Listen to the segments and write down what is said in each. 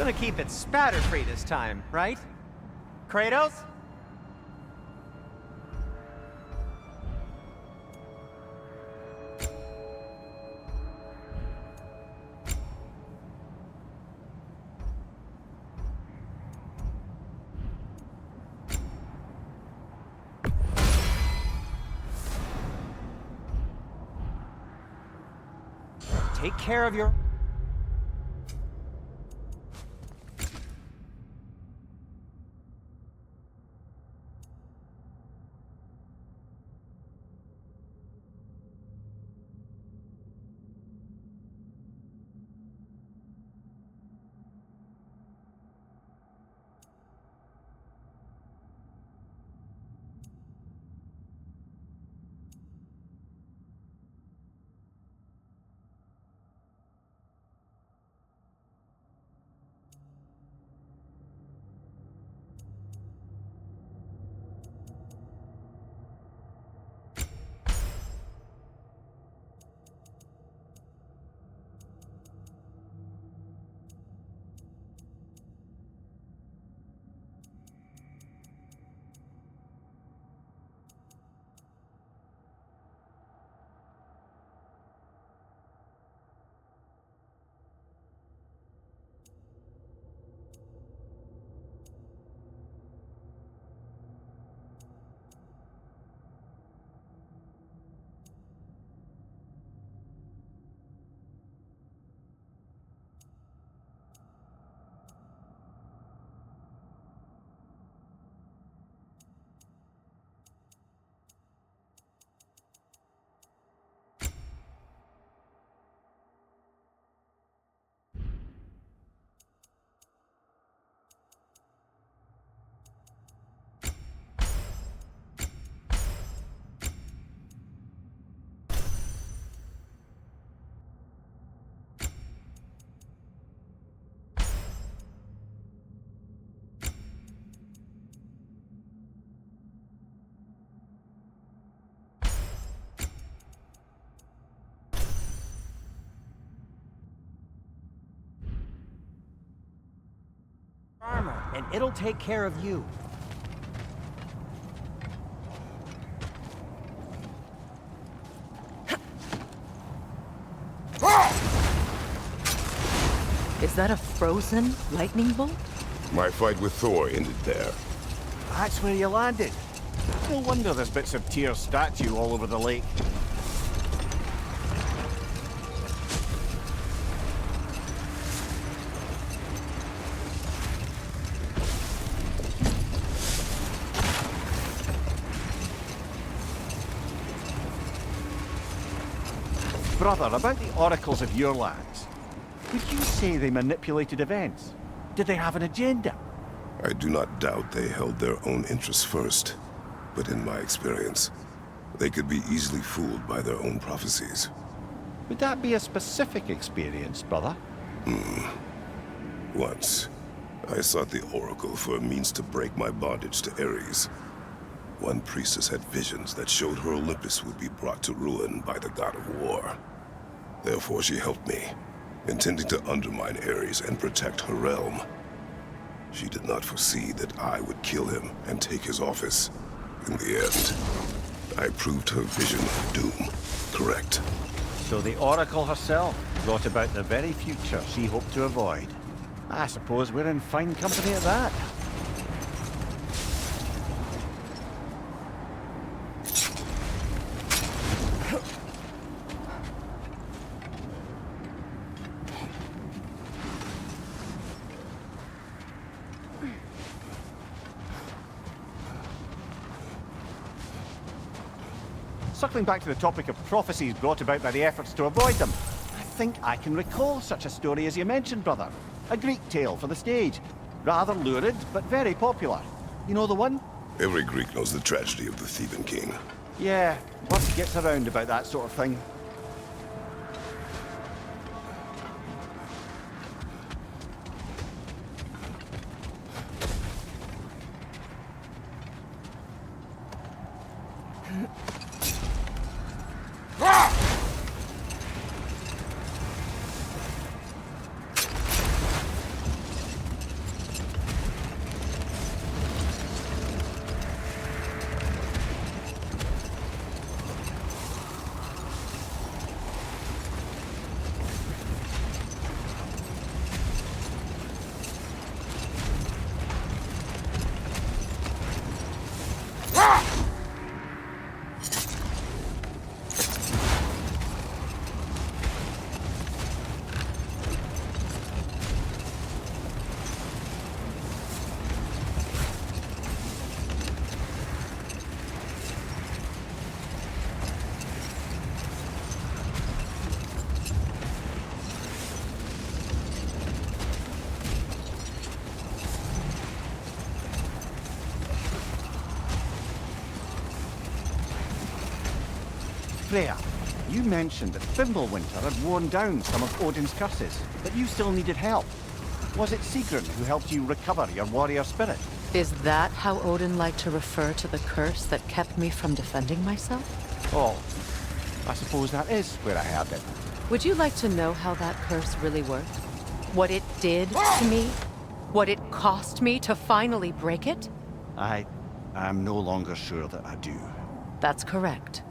Gonna keep it spatter-free this time, right? Kratos? Take care of your... armor, and it'll take care of you. Is that a frozen lightning bolt? My fight with Thor ended there. That's where you landed. No wonder there's bits of Tyr's statue all over the lake. Brother, about the oracles of your lands, would you say they manipulated events? Did they have an agenda? I do not doubt they held their own interests first, but in my experience, they could be easily fooled by their own prophecies. Would that be a specific experience, brother? Once, I sought the Oracle for a means to break my bondage to Ares. One priestess had visions that showed her Olympus would be brought to ruin by the god of war. Therefore she helped me, intending to undermine Ares and protect her realm. She did not foresee that I would kill him and take his office. In the end, I proved her vision of doom correct. So the Oracle herself brought about the very future she hoped to avoid. I suppose we're in fine company at that. Circling back to the topic of prophecies brought about by the efforts to avoid them, I think I can recall such a story as you mentioned, brother. A Greek tale for the stage. Rather lurid, but very popular. You know the one? Every Greek knows the tragedy of the Theban king. Yeah, word gets around about that sort of thing. Freya, you mentioned that Fimbulwinter had worn down some of Odin's curses, but you still needed help. Was it Sigrun who helped you recover your warrior spirit? Is that how Odin liked to refer to the curse that kept me from defending myself? Oh, I suppose that is where I heard it. Would you like to know how that curse really worked? What it did to me? What it cost me to finally break it? I'm no longer sure that I do. That's correct.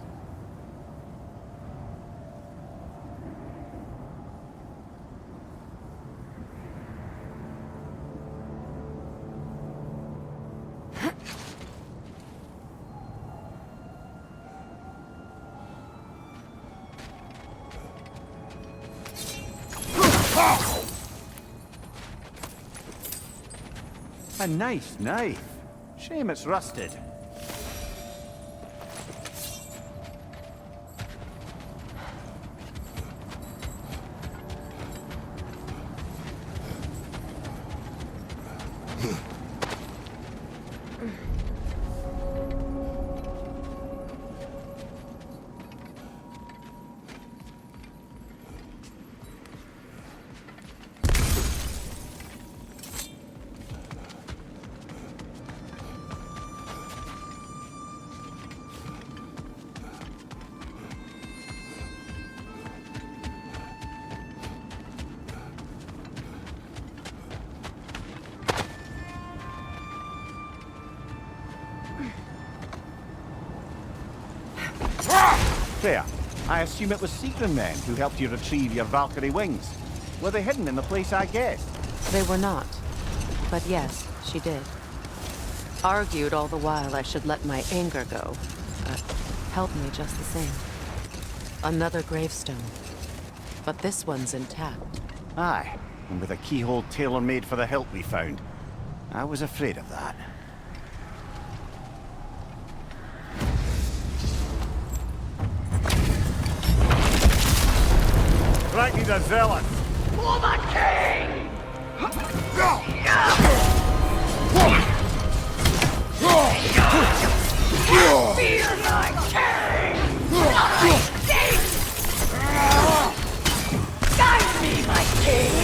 A nice knife. Shame it's rusted. Freya, I assume it was Sigrun men who helped you retrieve your Valkyrie wings. Were they hidden in the place I guessed? They were not. But yes, she did. Argued all the while I should let my anger go, but helped me just the same. Another gravestone. But this one's intact. Aye, and with a keyhole tailor-made for the hilt we found. I was afraid of that. Ragni the Zealot! For the king! Fear my king! I think! Guide me, my king!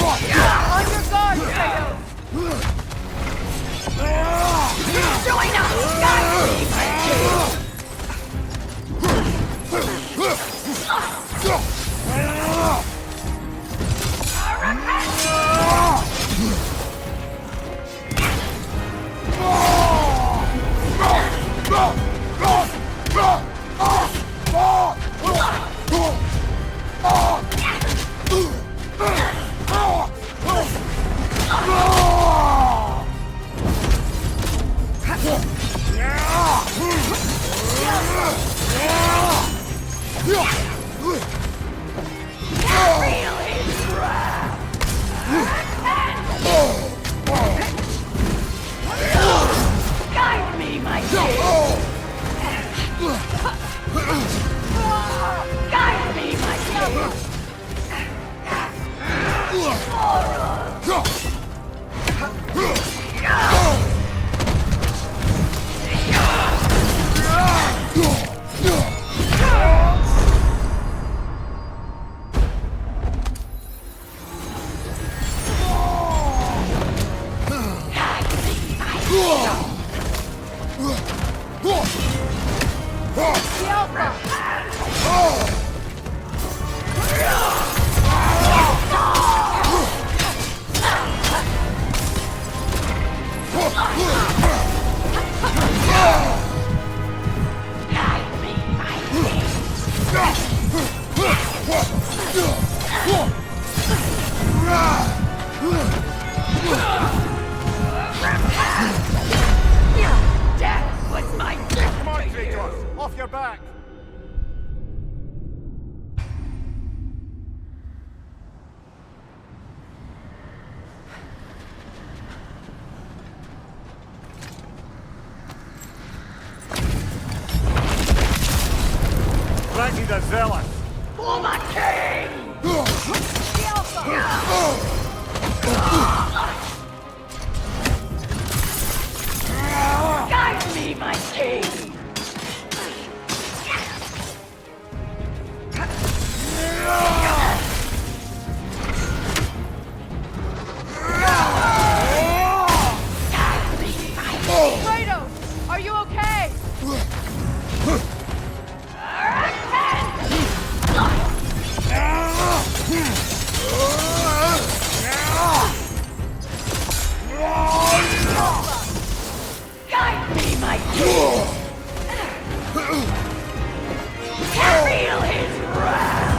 On your guard, Kratos! Join us! Guide me, my king! Guide me, my king! Guide me, my king! Death was my gift. Come on, Kratos! Off your back! Ragni the Zealot! For the king! me my king! Kratos! Are you okay? Guide me, my king! Feel his wrath!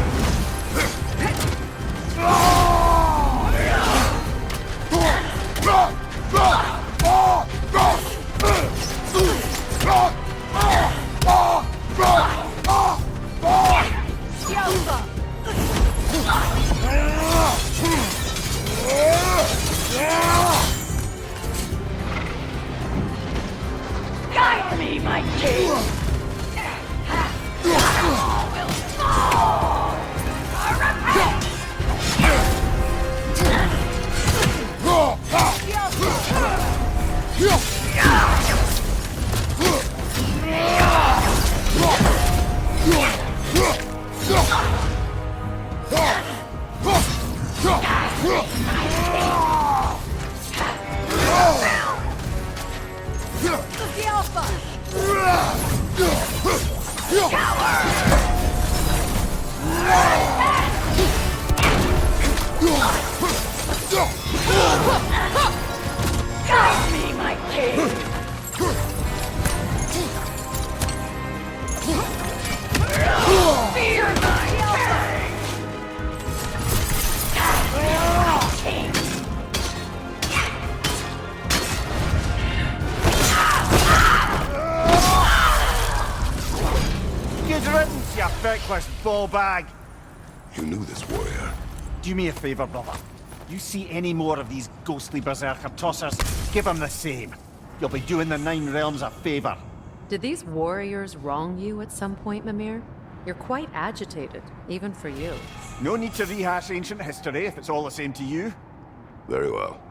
Guide me, my king! All will fall! Repent! The Alpha! Guide me, my king! Fear my king! Good riddance, you feckless ball bag! You knew this warrior. Do me a favor, brother. You see any more of these ghostly berserker tossers, give them the same. You'll be doing the Nine Realms a favor. Did these warriors wrong you at some point, Mimir? You're quite agitated, even for you. No need to rehash ancient history if it's all the same to you. Very well.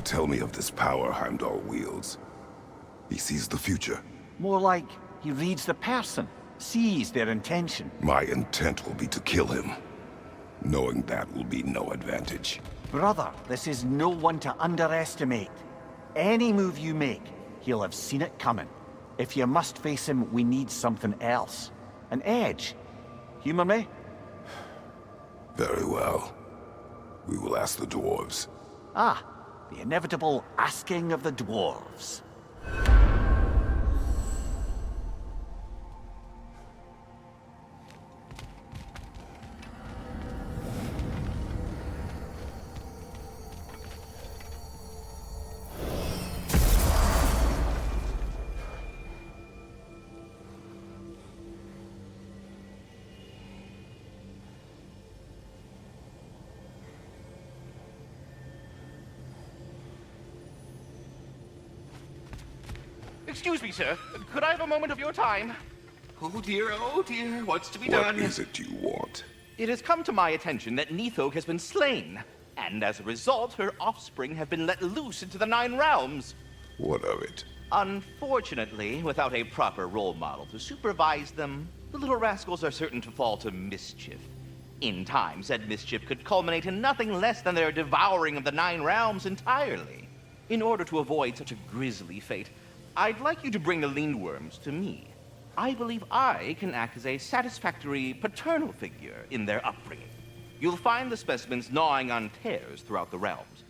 Now tell me of this power Heimdall wields. He sees the future. More like he reads the person, sees their intention. My intent will be to kill him. Knowing that will be no advantage. Brother, this is no one to underestimate. Any move you make, he'll have seen it coming. If you must face him, we need something else. An edge. Humor me? Very well. We will ask the dwarves. Ah, the inevitable asking of the dwarves. Excuse me, sir. Could I have a moment of your time? Oh dear, what's to be What done? is it you want? It has come to my attention that Nithog has been slain, and as a result, her offspring have been let loose into the Nine Realms. What of it? Unfortunately, without a proper role model to supervise them, the little rascals are certain to fall to mischief. In time, said mischief could culminate in nothing less than their devouring of the Nine Realms entirely. In order to avoid such a grisly fate, I'd like you to bring the Lindworms to me. I believe I can act as a satisfactory paternal figure in their upbringing. You'll find the specimens gnawing on tears throughout the realms.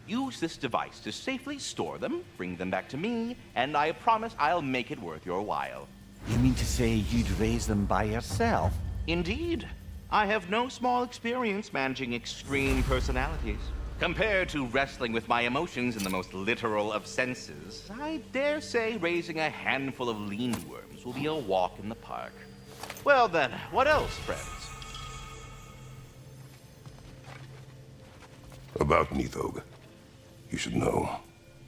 Use this device to safely store them, bring them back to me, and I promise I'll make it worth your while. You mean to say you'd raise them by yourself? Indeed. I have no small experience managing extreme personalities. Compared to wrestling with my emotions in the most literal of senses, I dare say raising a handful of Lindworms will be a walk in the park. Well then, what else, friends? About Nithog. You should know.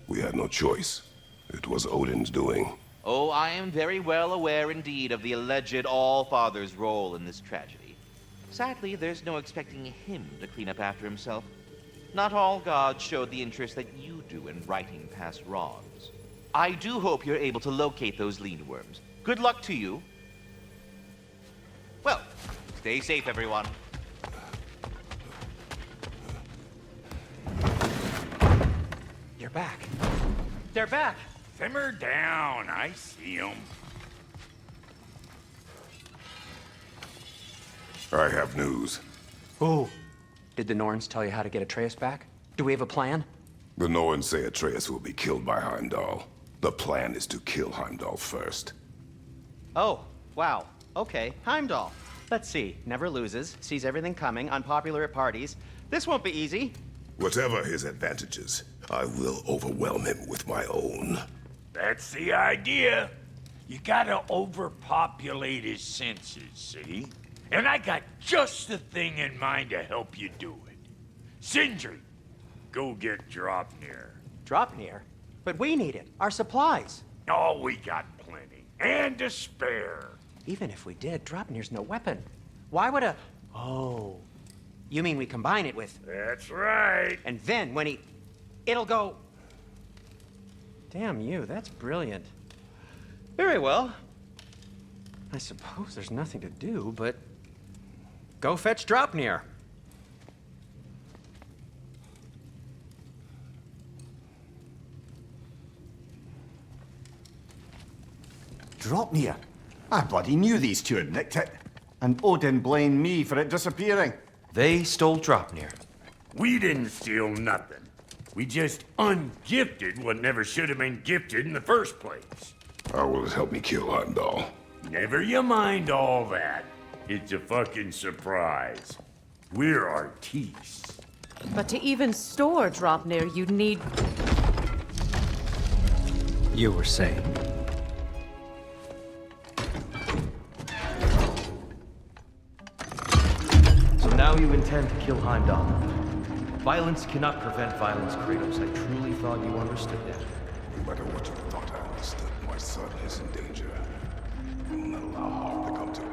We had no choice. It was Odin's doing. Oh, I am very well aware indeed of the alleged All-Father's role in this tragedy. Sadly, there's no expecting him to clean up after himself. Not all gods showed the interest that you do in righting past wrongs. I do hope you're able to locate those Lindworms. Good luck to you. Well, stay safe, everyone. You're back. They're back. Simmer down, I see 'em. I have news. Oh. Did the Norns tell you how to get Atreus back? Do we have a plan? The Norns say Atreus will be killed by Heimdall. The plan is to kill Heimdall first. Oh, wow. Okay, Heimdall. Let's see. Never loses, sees everything coming, unpopular at parties. This won't be easy. Whatever his advantages, I will overwhelm him with my own. That's the idea. You gotta overpopulate his senses, see? And I got just the thing in mind to help you do it. Sindri, go get Dropnir. Dropnir? But we need it. Our supplies. Oh, we got plenty. And to spare. Even if we did, Dropnir's no weapon. Why would a... Oh. You mean we combine it with... That's right. And then when he... It'll go... Damn you, that's brilliant. Very well. I suppose there's nothing to do, but... Go fetch Dropnir. Dropnir? I bloody knew these two had nicked it. And Odin blamed me for it disappearing. They stole Dropnir. We didn't steal nothing. We just ungifted what never should have been gifted in the first place. How will it help me kill Heimdall? Never you mind all that. It's a fucking surprise. We're artistes. But to even store Dropnir, you'd need... You were saying? So now you intend to kill Heimdall. Violence cannot prevent violence, Kratos. I truly thought you understood that. No matter what you thought I understood, my son is in danger. I will not allow harm to come to him.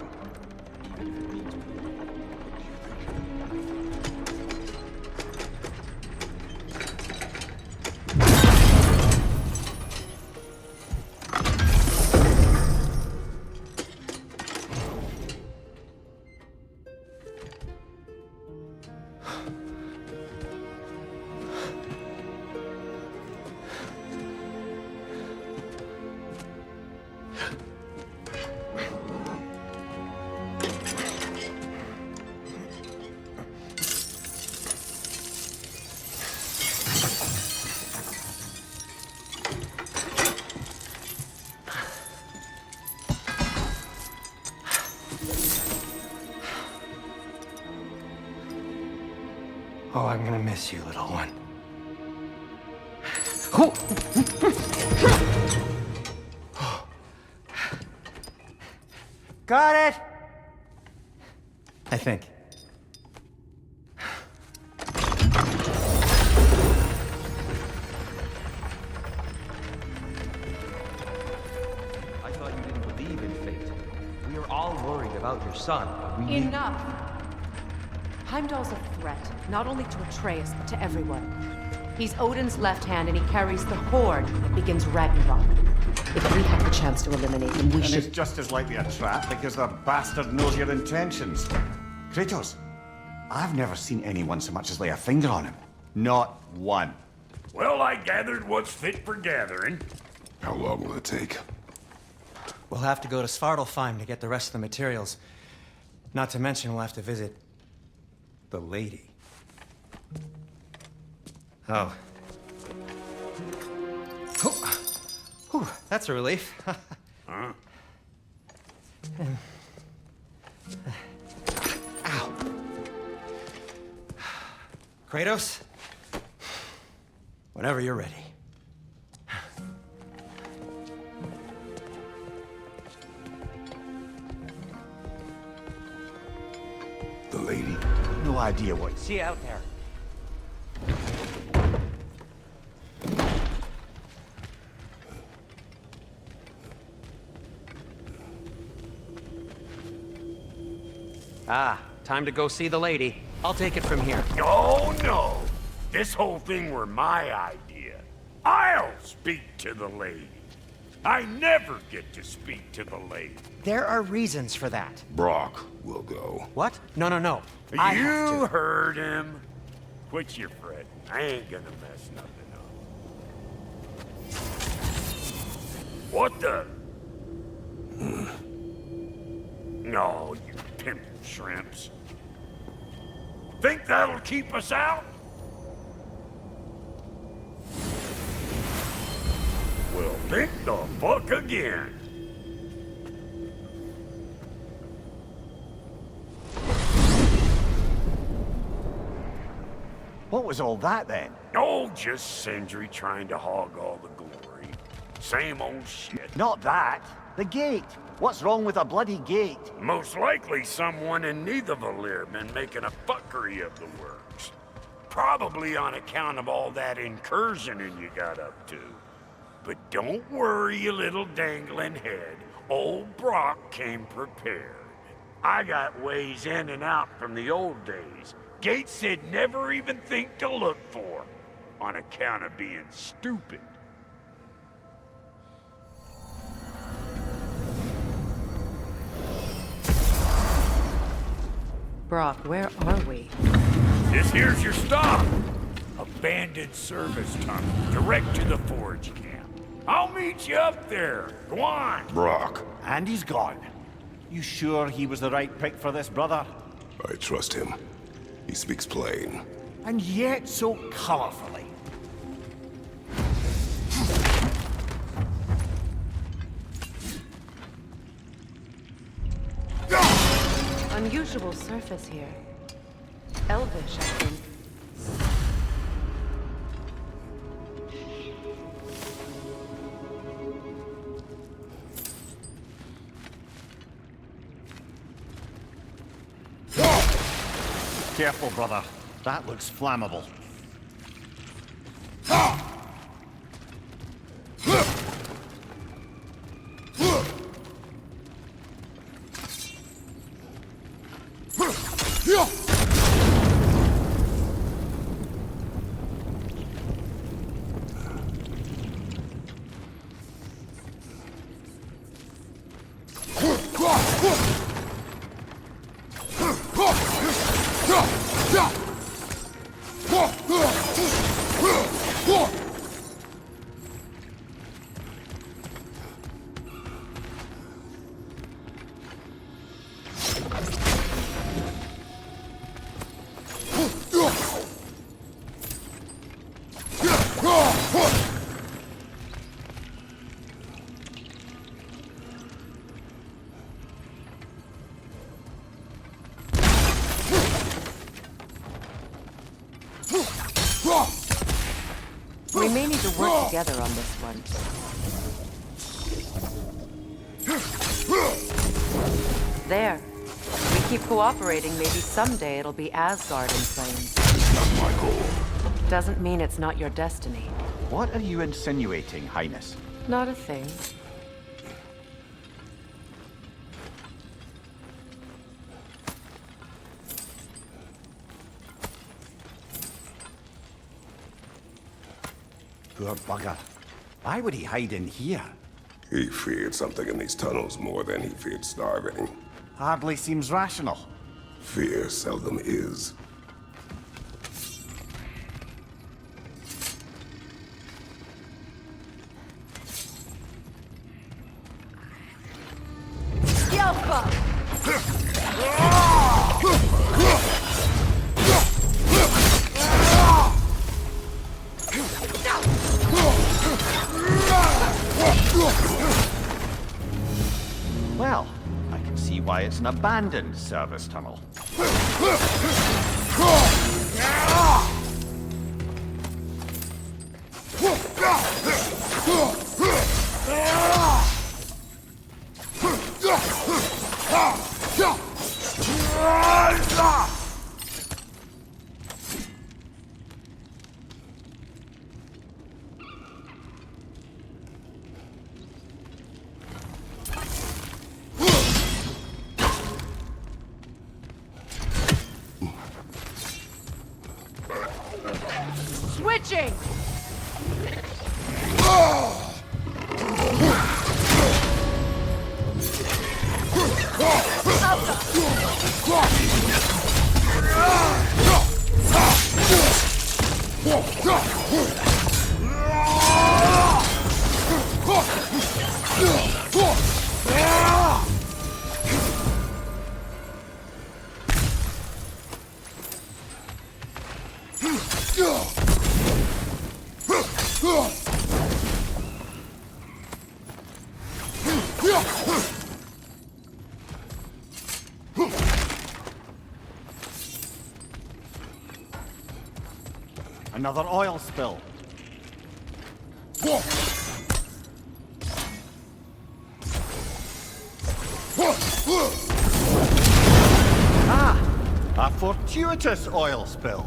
Oh, I'm gonna miss you, little one. Got it! I think. I thought you didn't believe in fate. We are all worried about your son, but we need... Enough! Heimdall's a threat, not only to Atreus, but to everyone. He's Odin's left hand, and he carries the horde that begins Ragnarok. If we have the chance to eliminate him, we And should... it's just as likely a trap because the bastard knows your intentions. Kratos, I've never seen anyone so much as lay a finger on him. Not one. Well, I gathered what's fit for gathering. How long will it take? We'll have to go to Svartalfheim to get the rest of the materials. Not to mention we'll have to visit the lady. Oh. Whew, that's a relief. Huh? Ow. Kratos? Whenever you're ready. The lady? No idea what... See you out there. Ah, time to go see the lady. I'll take it from here. Oh, no. This whole thing were my idea. I'll speak to the lady. I never get to speak to the lady. There are reasons for that. Brock will go. What? No, no, no. I have You to. heard him. Quit your fretting. I ain't gonna mess nothing up. What the? No, you pimp shrimps. Think that'll keep us out? Well, think the fuck again. What was all that then? Oh, just Sindri trying to hog all the glory. Same old shit. Not that. The gate. What's wrong with a bloody gate? Most likely someone in Nidavellir been making a fuckery of the works. Probably on account of all that incursioning you got up to. But don't worry, you little dangling head. Old Brock came prepared. I got ways in and out from the old days. Gates they'd never even think to look for, on account of being stupid. Brock, where are we? This here's your stop. Abandoned service tunnel, direct to the forge camp. I'll meet you up there. Go on. Brock. And he's gone. You sure he was the right pick for this, brother? I trust him. He speaks plain. And yet so colorfully. Unusual surface here. Elvish, I think. Careful, brother. That looks flammable. We may need to work together on this one. There. We keep cooperating, maybe someday it'll be Asgard in flames. Not my goal. Doesn't mean it's not your destiny. What are you insinuating, Highness? Not a thing. Poor bugger. Why would he hide in here? He feared something in these tunnels more than he feared starving. Hardly seems rational. Fear seldom is. Well, I can see why it's an abandoned service tunnel. Switching! Another oil spill. Ah! A fortuitous oil spill.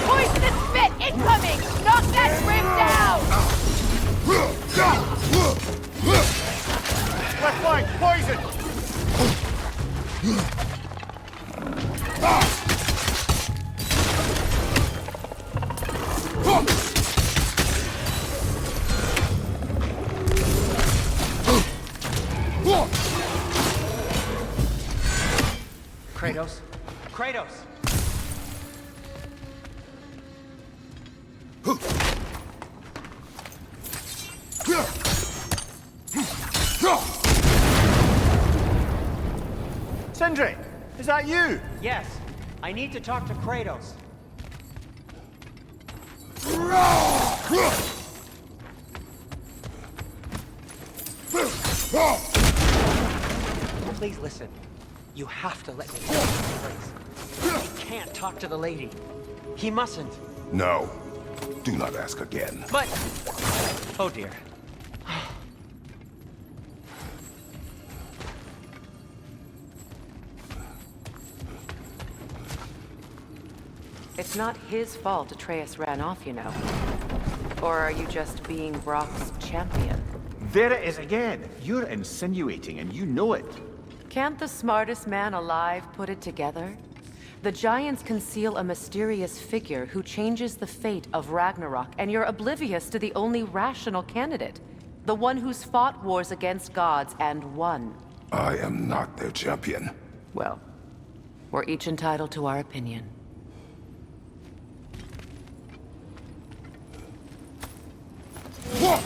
Poisonous spit incoming! Knock that rim down! Left flank, poison! Kratos? Kratos! Sindri, is that you? Yes, I need to talk to Kratos. Please listen. You have to let me go this place. He can't talk to the lady. He mustn't. No. Do not ask again. But... Oh dear. It's not his fault Atreus ran off, you know. Or are you just being Brock's champion? There it is again. You're insinuating and you know it. Can't the smartest man alive put it together? The Giants conceal a mysterious figure who changes the fate of Ragnarok, and you're oblivious to the only rational candidate. The one who's fought wars against gods and won. I am not their champion. Well, we're each entitled to our opinion. Look,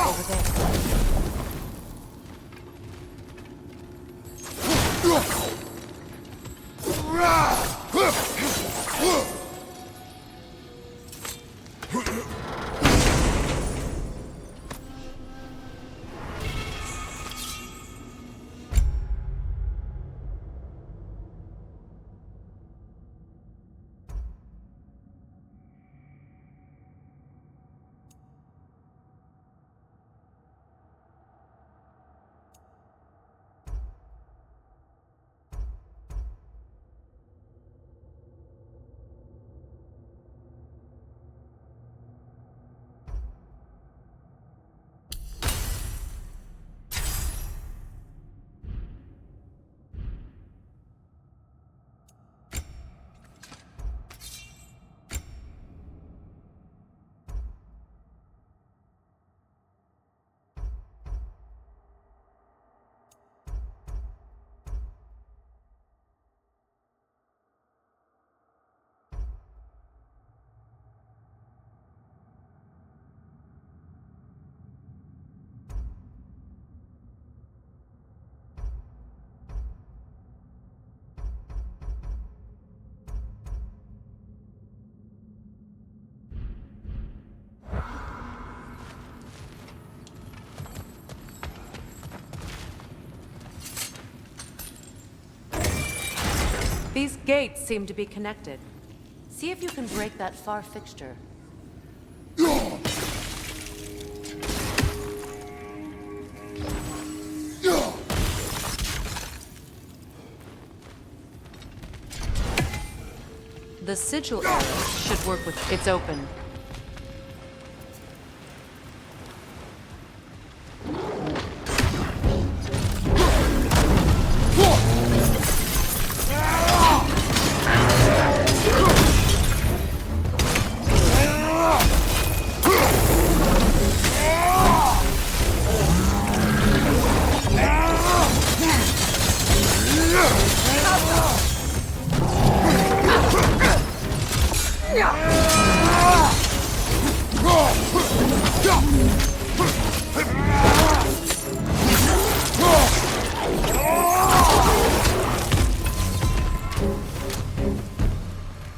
over there. These gates seem to be connected. See if you can break that far fixture. The sigil arrow should work with... It's open.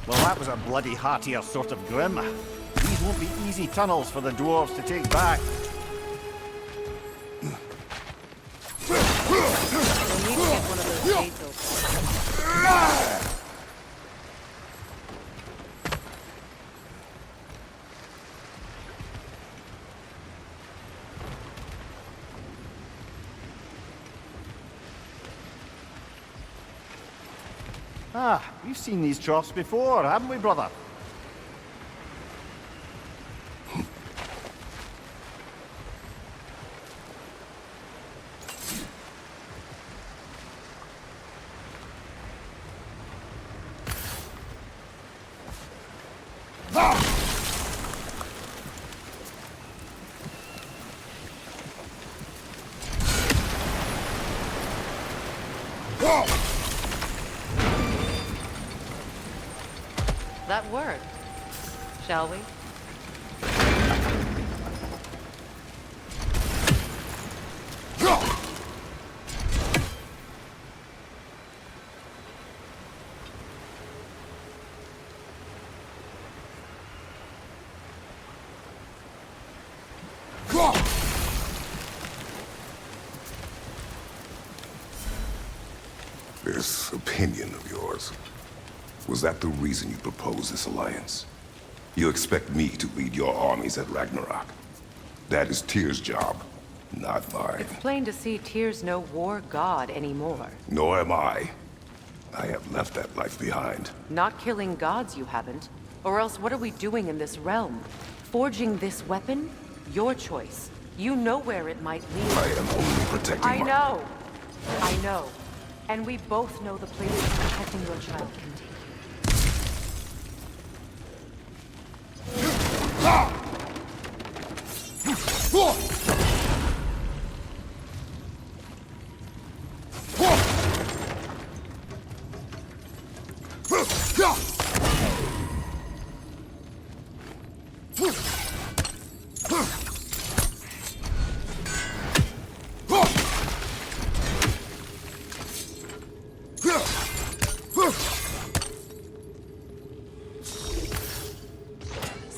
Well, that was a bloody heartier sort of grim. These won't be easy tunnels for the dwarves to take back. We'll need to get one of those gates open. Ah, we've seen these troughs before, haven't we, brother? That worked. Shall we? this opinion of yours. Was that the reason you proposed this alliance? You expect me to lead your armies at Ragnarok? That is Tyr's job, not mine. It's plain to see Tyr's no war god anymore. Nor am I. I have left that life behind. Not killing gods, you haven't. Or else what are we doing in this realm? Forging this weapon? Your choice. You know where it might lead. I am only protecting I know. I know. And we both know the places protecting your child can take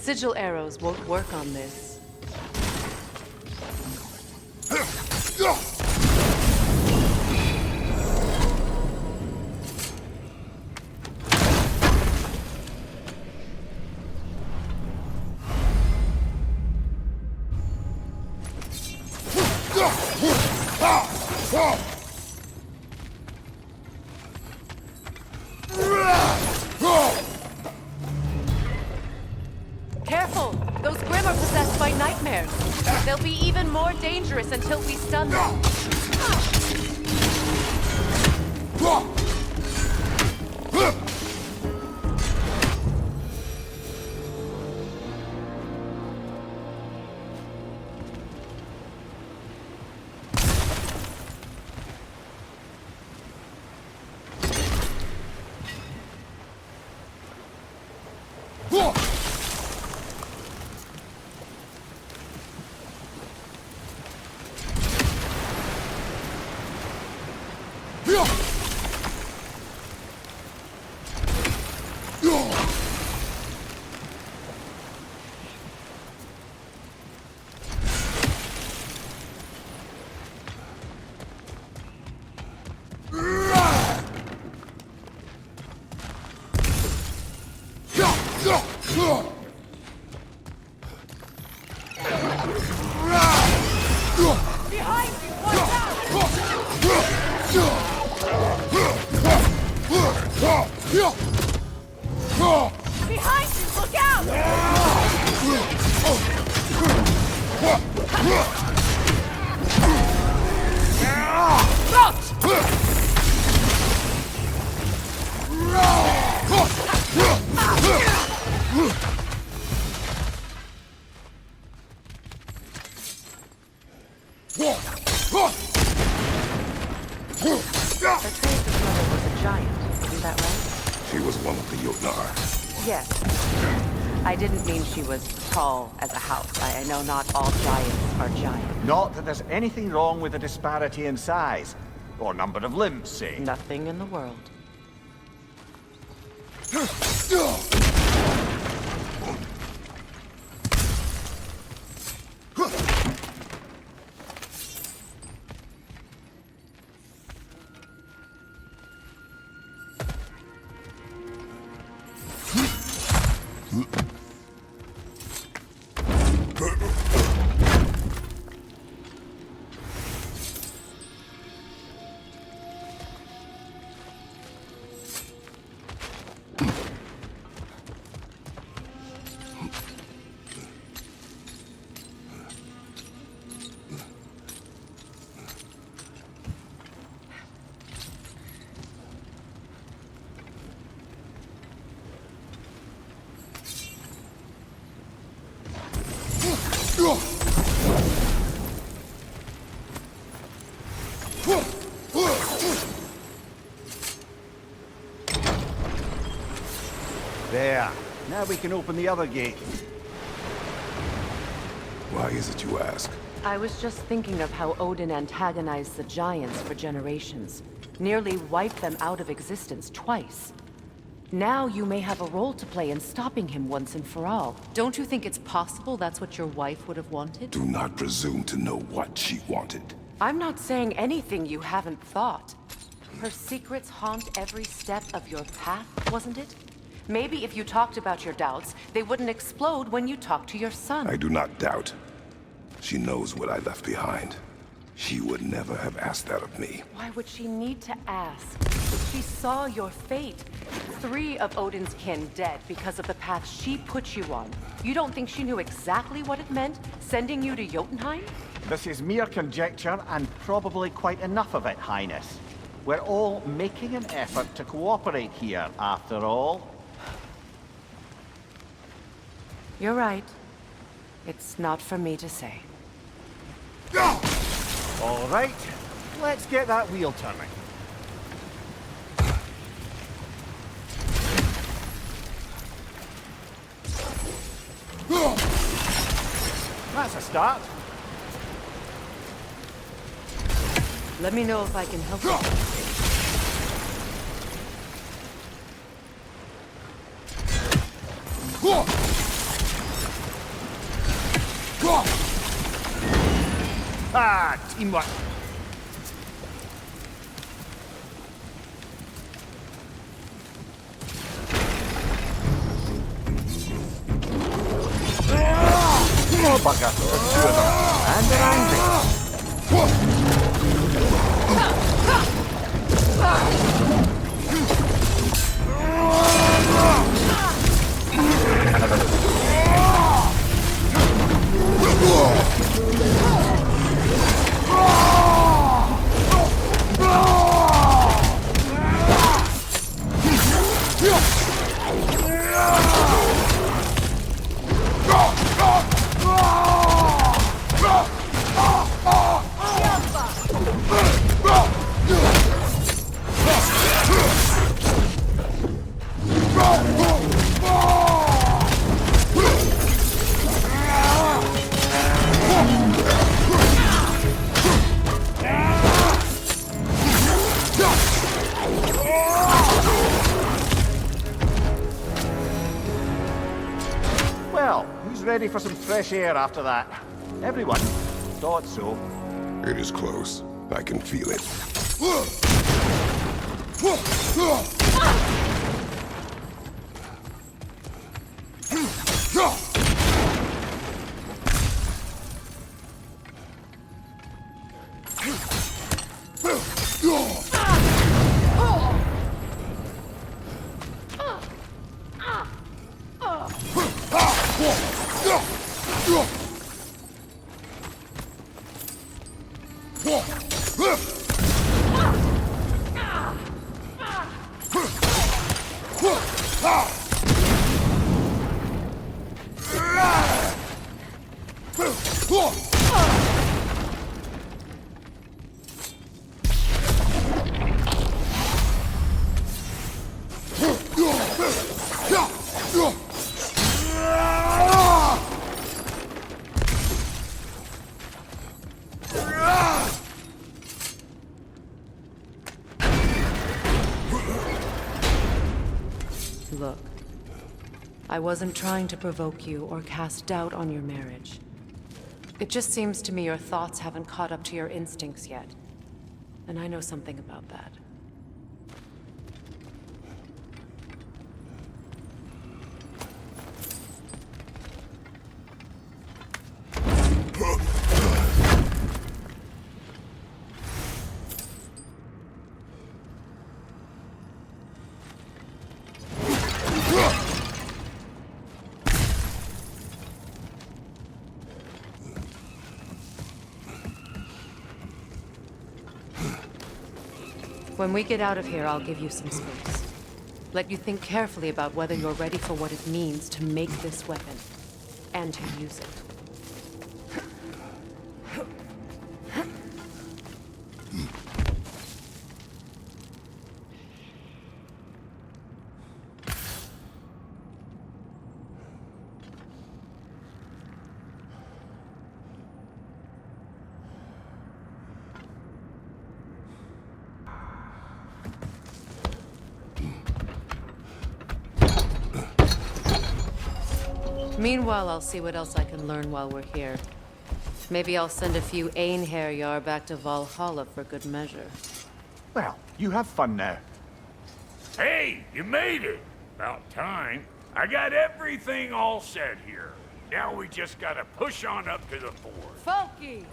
Sigil arrows won't work on this. Careful! Those Grimm are possessed by nightmares. They'll be even more dangerous until we stun them. Atreus' mother was a giant, isn't that right? She was one of the Jotnar. Yes. I didn't mean she was tall as a house. I know not all giants are giant. Not that there's anything wrong with the disparity in size. Or number of limbs, say. Nothing in the world. There. Now we can open the other gate. Why is it you ask? I was just thinking of how Odin antagonized the giants for generations. Nearly wiped them out of existence twice. Now you may have a role to play in stopping him once and for all. Don't you think it's possible that's what your wife would have wanted? Do not presume to know what she wanted. I'm not saying anything you haven't thought. Her secrets haunt every step of your path, wasn't it? Maybe if you talked about your doubts, they wouldn't explode when you talked to your son. I do not doubt. She knows what I left behind. She would never have asked that of me. Why would she need to ask? She saw your fate. 3 of Odin's kin dead because of the path she put you on. You don't think she knew exactly what it meant, sending you to Jotunheim? This is mere conjecture, and probably quite enough of it, Highness. We're all making an effort to cooperate here, after all. You're right. It's not for me to say. All right, let's get that wheel turning. That's a start. Let me know if I can help you. Ah, teamwork. Oh, bugger. There's 2 of them. And they're angry. Well, who's ready for some fresh air after that? Everyone? Thought so. It is close. I can feel it. Look, I wasn't trying to provoke you or cast doubt on your marriage. It just seems to me your thoughts haven't caught up to your instincts yet. And I know something about that. When we get out of here, I'll give you some space. Let you think carefully about whether you're ready for what it means to make this weapon, and to use it. Meanwhile, I'll see what else I can learn while we're here. Maybe I'll send a few Einherjar back to Valhalla for good measure. Well, you have fun now. Hey, you made it! About time. I got everything all set here. Now we just gotta push on up to the fort. Funky!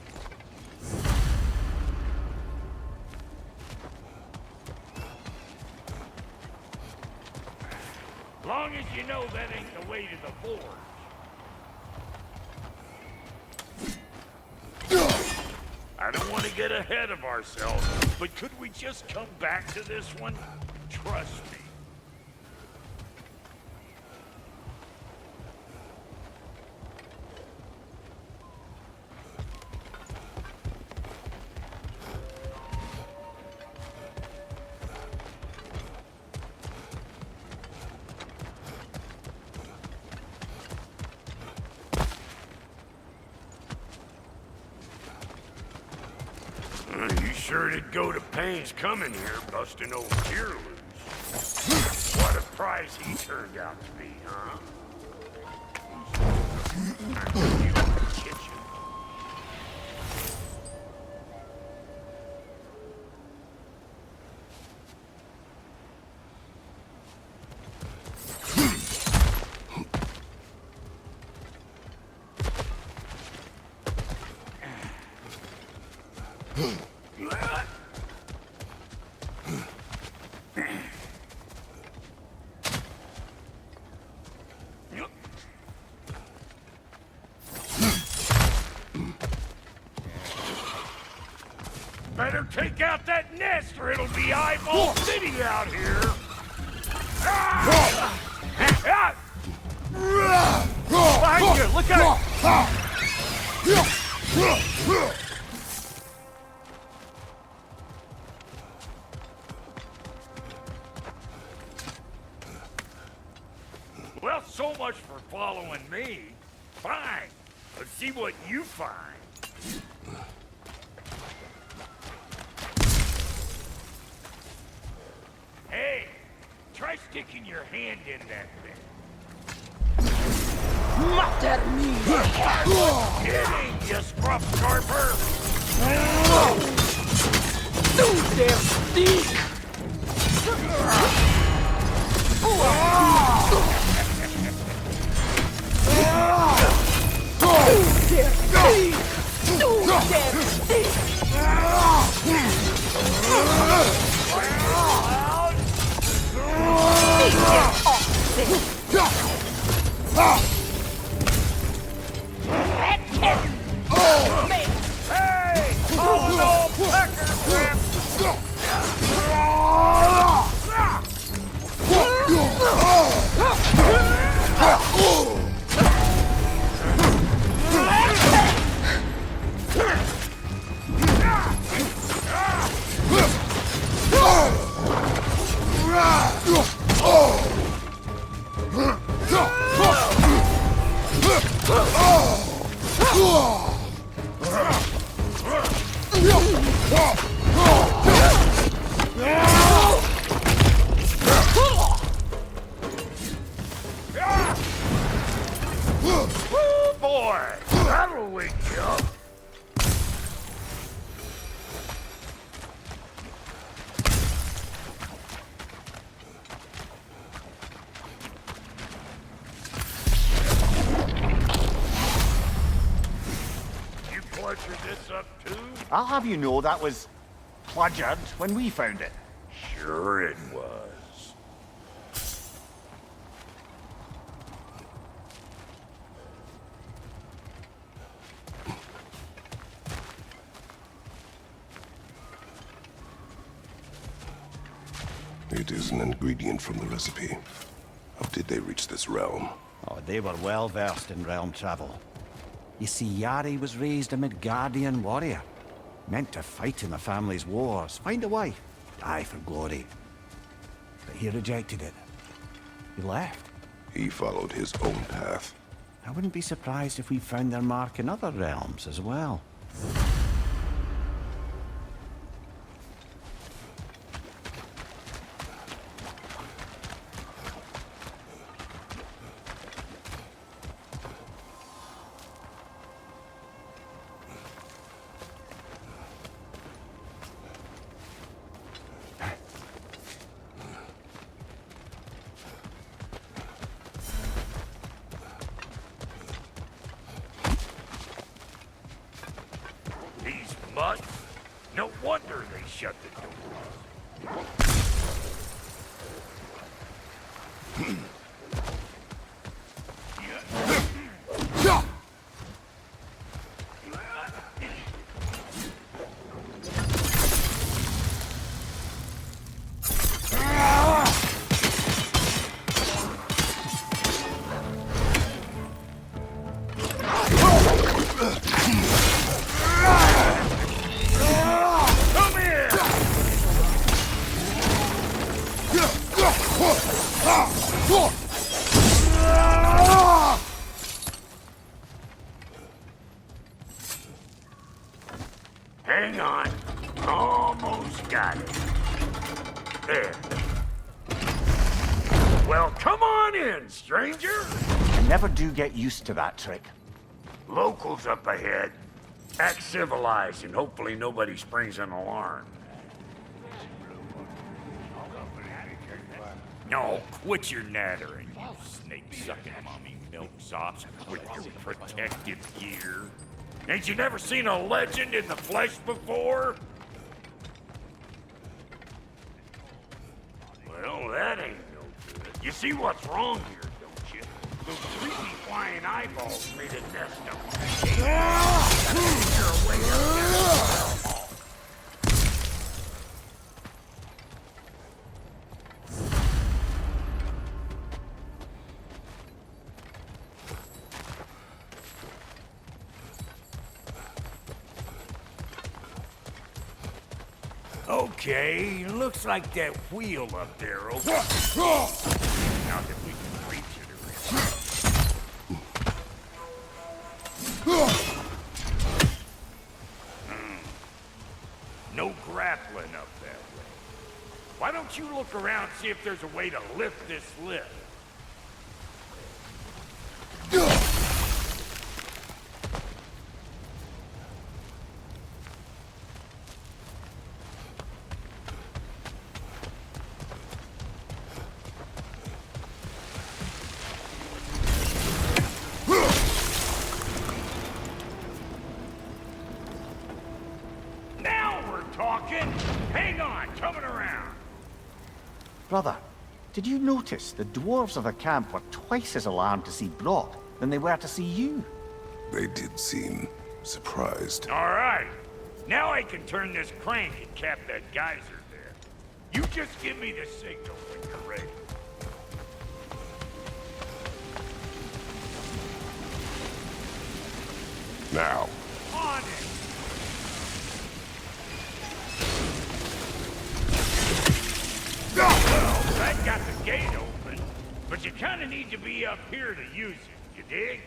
Long as you know that ain't the way to the fort. I don't want to get ahead of ourselves, but could we just come back to this one? Trust me. You sure did go to pains coming here, busting old deer loose. What a prize he turned out to be, huh? I'm gonna give him the kitchen. Better take out that nest or it'll be eyeball city out here. Ah! Behind you! Look out! Well, so much for following me. Fine. Let's see what you find. Hey, try sticking your hand in that thing. Matter me! I wasn't kidding, you scruff scarper! Do their stick! Hey! Oh no, pecker whip! Boy, that'll wake you up. You pleasured this up too? I'll have you know that was plundered when we found it. Sure it was. It is an ingredient from the recipe. How did they reach this realm? Oh, they were well versed in realm travel. You see, Yari was raised a Midgardian warrior. Meant to fight in the family's wars, find a wife, die for glory. But he rejected it. He left. He followed his own path. I wouldn't be surprised if we found their mark in other realms as well. butts. No wonder they shut the doors. Hang on. Almost got it. There. Well, come on in, stranger. I never do get used to that trick. Locals up ahead. Act civilized and hopefully nobody springs an alarm. No, quit your nattering, you snake-sucking mommy milksops with your protective gear. Ain't you never seen a legend in the flesh before? Well, that ain't no good. You see what's wrong here, don't you? Those creepy flying eyeballs made a nest of them. You're way up there. Okay, looks like that wheel up there opens. Now that we can reach it around. No grappling up that way. Why don't you look around, see if there's a way to lift this lift? Hang on, coming around. Brother, did you notice the dwarves of the camp were twice as alarmed to see Brock than they were to see you? They did seem surprised. All right. Now I can turn this crank and cap that geyser there. You just give me the signal when you're ready. Now. On it! Well, that got the gate open, but you kind of need to be up here to use it, you dig?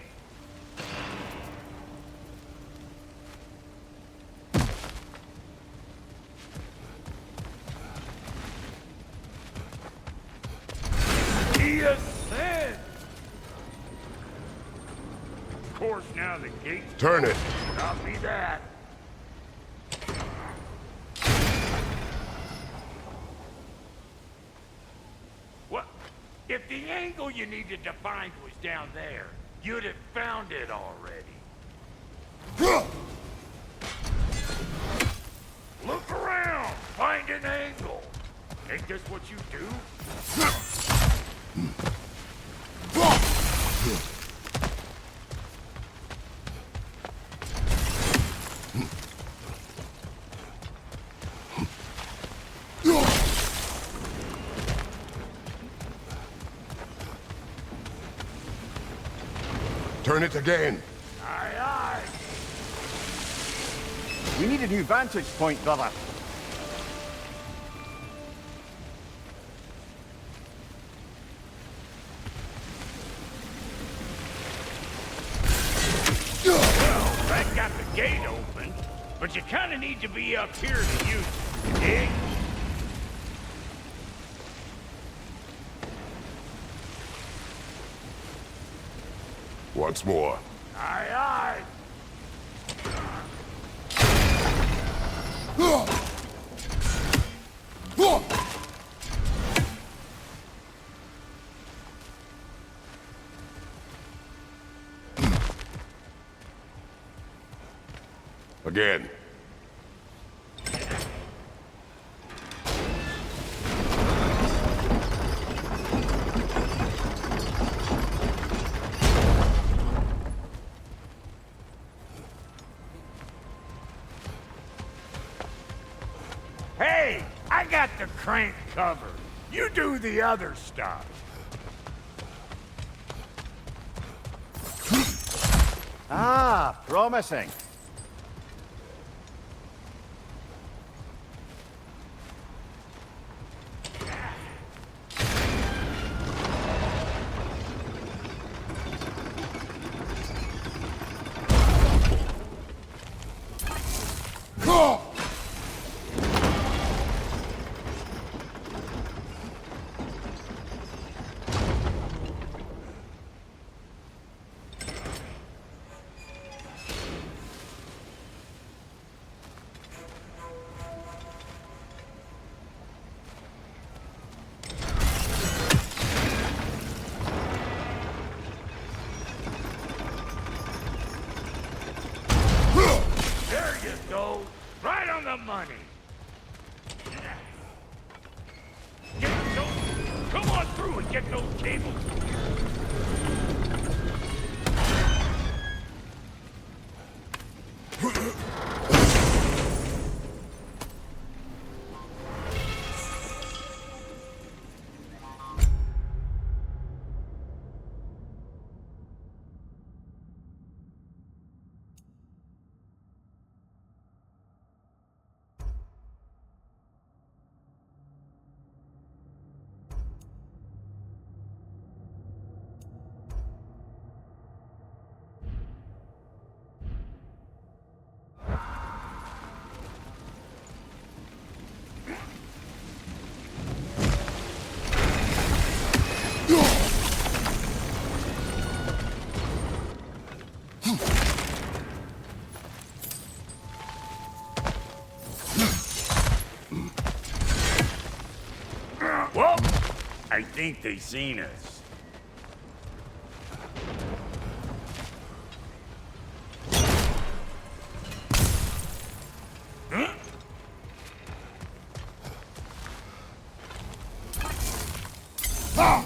He ascends! Of course, now the gate's... Turn it! Copy that. What? If the angle you needed to find was down there, you'd have found it already. Look around! Find an angle! Ain't this what you do? Turn it again. Aye, aye. We need a new vantage point, brother. Well, that got the gate open, but you kind of need to be up here to use it, you dig? Once more. Aye, aye. Again. I got the crank covered. You do the other stuff. Ah, promising. There you go. Right on the money. Come on through and get those cables. Well, I think they seen us. Huh?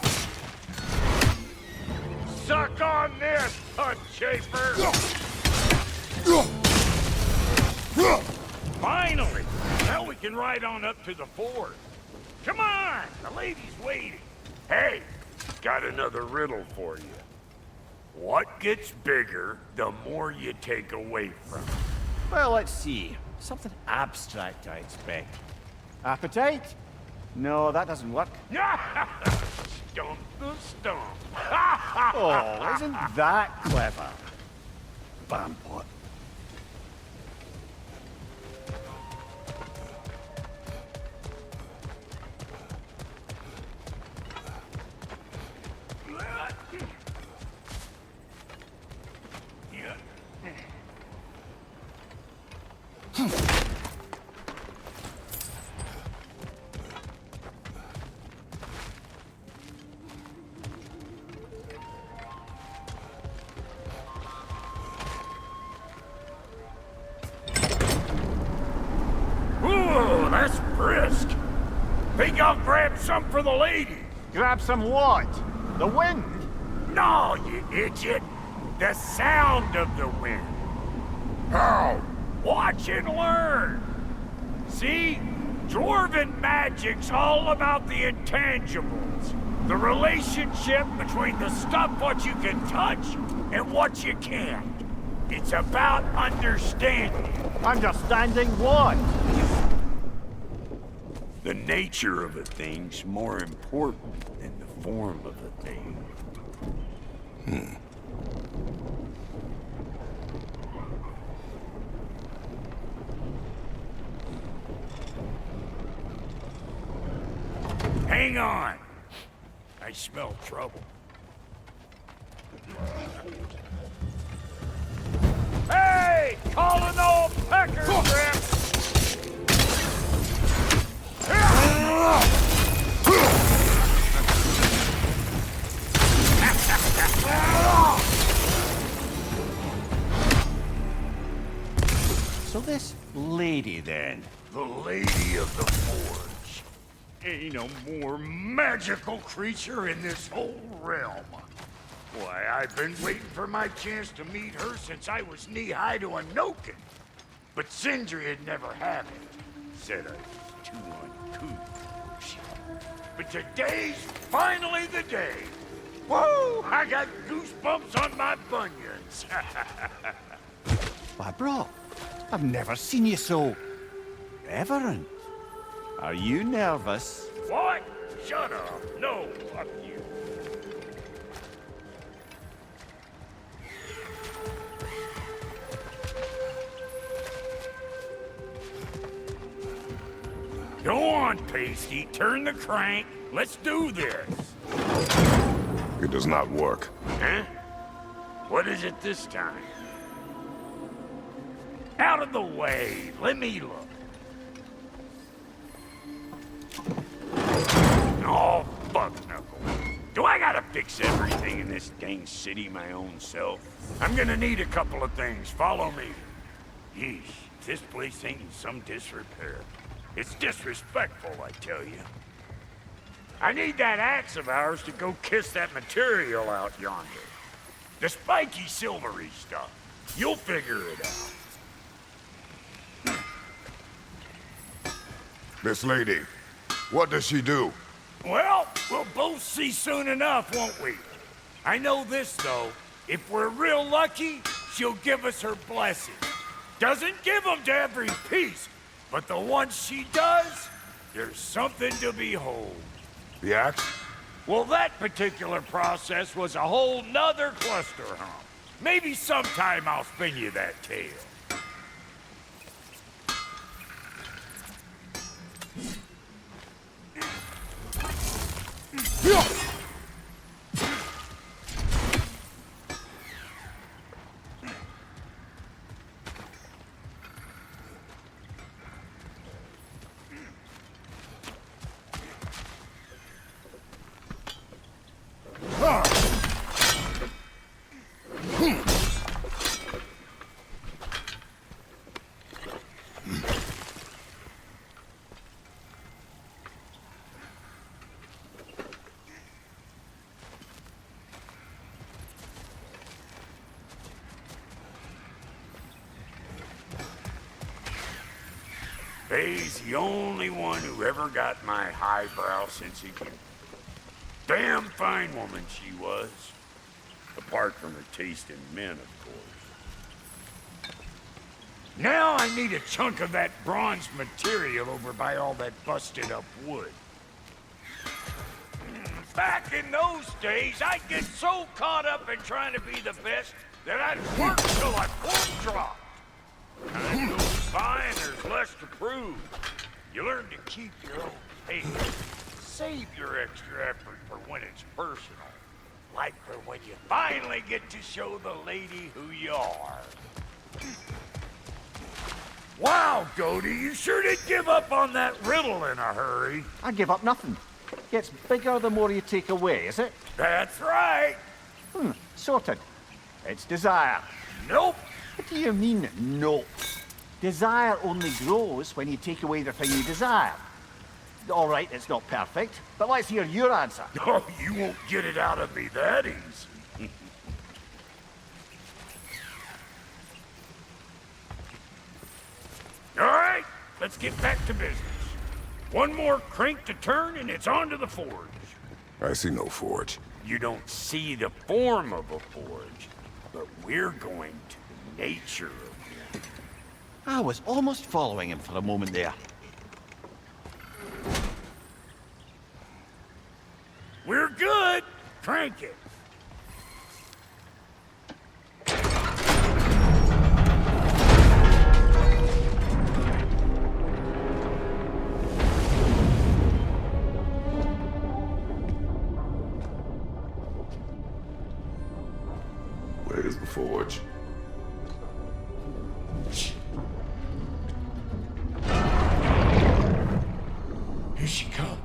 Suck on this, Hut Chafer! Finally! Now we can ride on up to the fort. Come on! The lady's waiting. Hey, got another riddle for you. What gets bigger the more you take away from it? Well, let's see. Something abstract, I expect. Appetite? No, that doesn't work. Stump the stump. Oh, isn't that clever? Vampot. Ooh, that's brisk. Think I'll grab some for the lady. Grab some what? The wind? No, you idiot. The sound of the wind. How? Watch and learn. See? Dwarven magic's all about the intangibles. The relationship between the stuff what you can touch and what you can't. It's about understanding. Understanding what? The nature of a thing's more important than the form of a thing. Hang on. I smell trouble. Hey! Calling all pecker grips! So this lady, then? The Lady of the Forge. Ain't a more magical creature in this whole realm. Why, I've been waiting for my chance to meet her since I was knee-high to a Noken. But Sindri had never had it, said too uncouth. But today's finally the day. Whoa! I got goosebumps on my bunions. Why, bro, I've never seen you so reverent. Are you nervous? What? Shut up. No, fuck you. Go on, Pasty. Turn the crank. Let's do this. It does not work. Huh? What is it this time? Out of the way. Let me look. Oh, fuck, Knuckle. Do I gotta fix everything in this dang city my own self? I'm gonna need a couple of things. Follow me. Yeesh, this place ain't in some disrepair. It's disrespectful, I tell you. I need that axe of ours to go kiss that material out yonder. The spiky, silvery stuff. You'll figure it out. Miss Lady, what does she do? Well, we'll both see soon enough, won't we? I know this, though. If we're real lucky, she'll give us her blessing. Doesn't give them to every piece, but the ones she does, there's something to behold. The axe? Well, that particular process was a whole nother cluster hump. Maybe sometime I'll spin you that tale. Faye's the only one who ever got my highbrow sense of humor. Damn fine woman she was. Apart from her taste in men, of course. Now I need a chunk of that bronze material over by all that busted up wood. Back in those days, I'd get so caught up in trying to be the best that I'd work till I full dropped. Time goes by and there's less to prove. You learn to keep your own pace. Save your extra effort for when it's personal. Like for when you finally get to show the lady who you are. Wow, Goody, you sure did give up on that riddle in a hurry. I give up nothing. Gets bigger the more you take away, is it? That's right. Sorted. It's desire. Nope. What do you mean, no? Desire only grows when you take away the thing you desire. All right, it's not perfect, but let's hear your answer. Oh, you won't get it out of me that easy. All right, let's get back to business. One more crank to turn and it's on to the forge. I see no forge. You don't see the form of a forge, but we're going to the nature of one. I was almost following him for a moment there. We're good. Crank it. Where is the forge? Here she comes.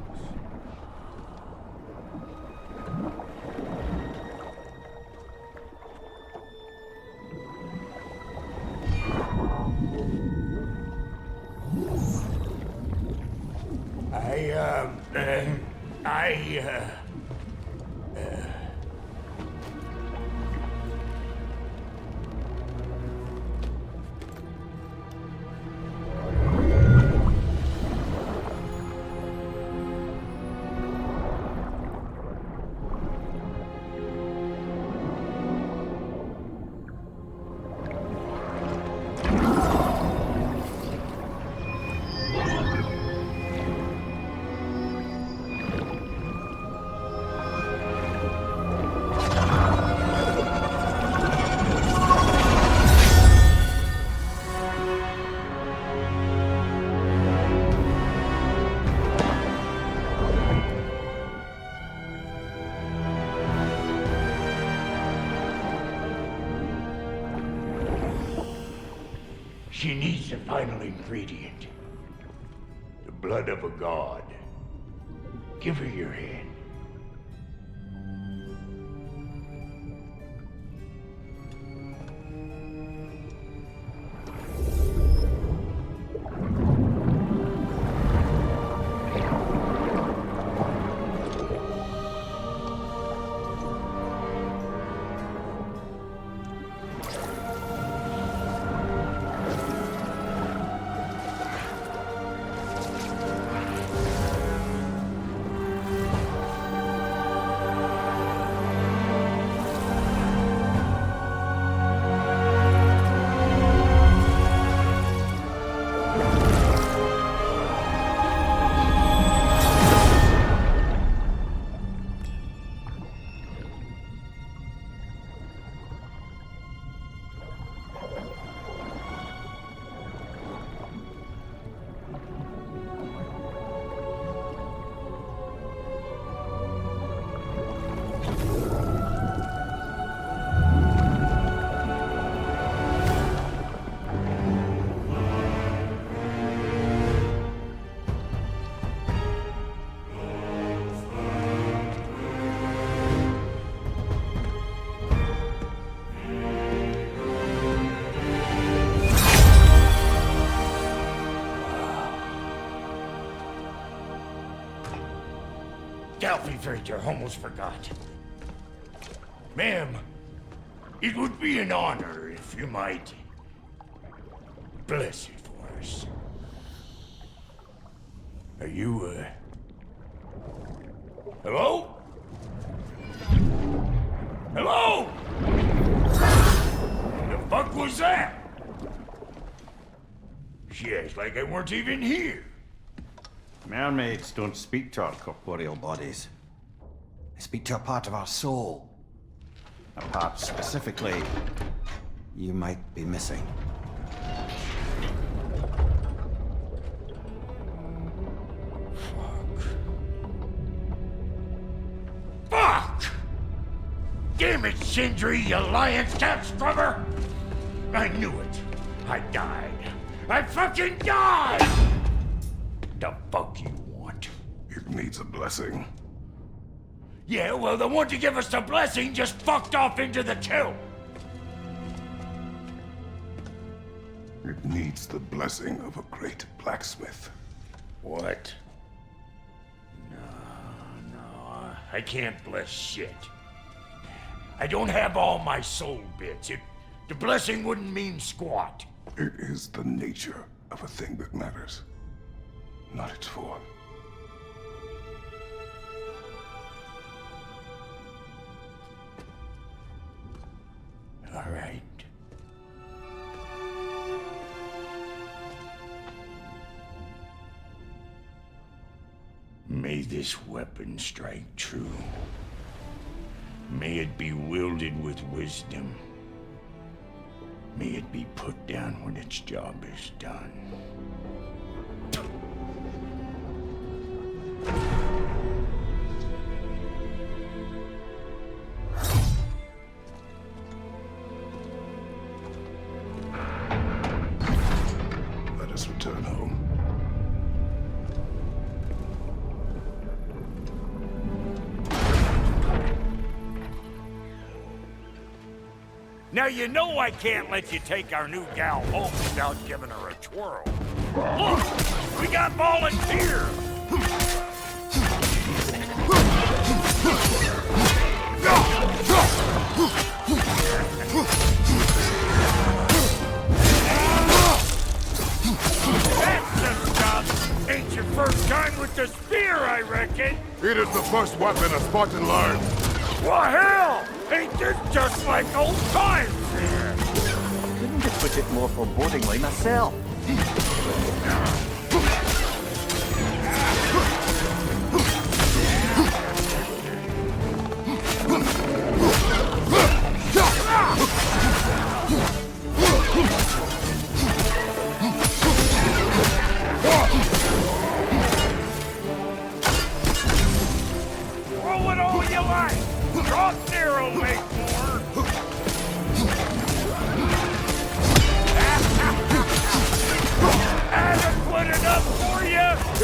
She needs the final ingredient. The blood of a god. Give her your hand. Alfred, almost forgot. Ma'am, it would be an honor if you might bless it for us. Are you, hello? Hello? The fuck was that? She acts like I weren't even here. Mermaids don't speak to our corporeal bodies. They speak to a part of our soul. A part specifically you might be missing. Fuck! Damn it, Sindri, you lion cat scrubber! I knew it. I died. I fucking died! The fuck you want? It needs a blessing. Yeah, well, the one to give us the blessing just fucked off into the tomb. It needs the blessing of a great blacksmith. What? No, I can't bless shit. I don't have all my soul bits. The blessing wouldn't mean squat. It is the nature of a thing that matters, not its form. All right. May this weapon strike true. May it be wielded with wisdom. May it be put down when its job is done. Let us return home. Now you know I can't let you take our new gal home without giving her a twirl. Look! We got volunteers! That's the stuff! Ain't your first time with the spear, I reckon! It is the first weapon a Spartan learned. Well, hell! Ain't this just like old times here? Couldn't have put it more forebodingly myself. Roll it all you like! Drop zero, make more!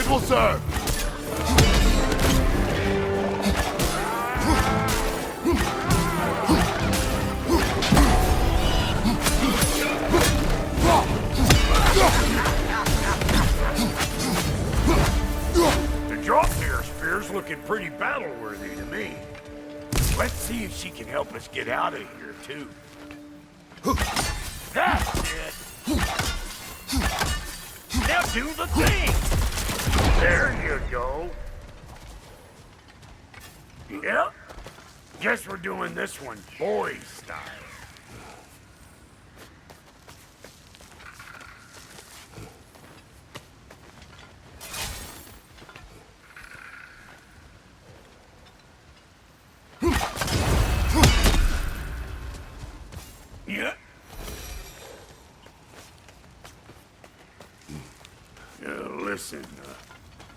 rifle, sir! The drop-near spear's looking pretty battle-worthy to me. Let's see if she can help us get out of here, too. That's it! Now do the thing! There you go. Yep. Guess we're doing this one boy style. Yeah. Listen,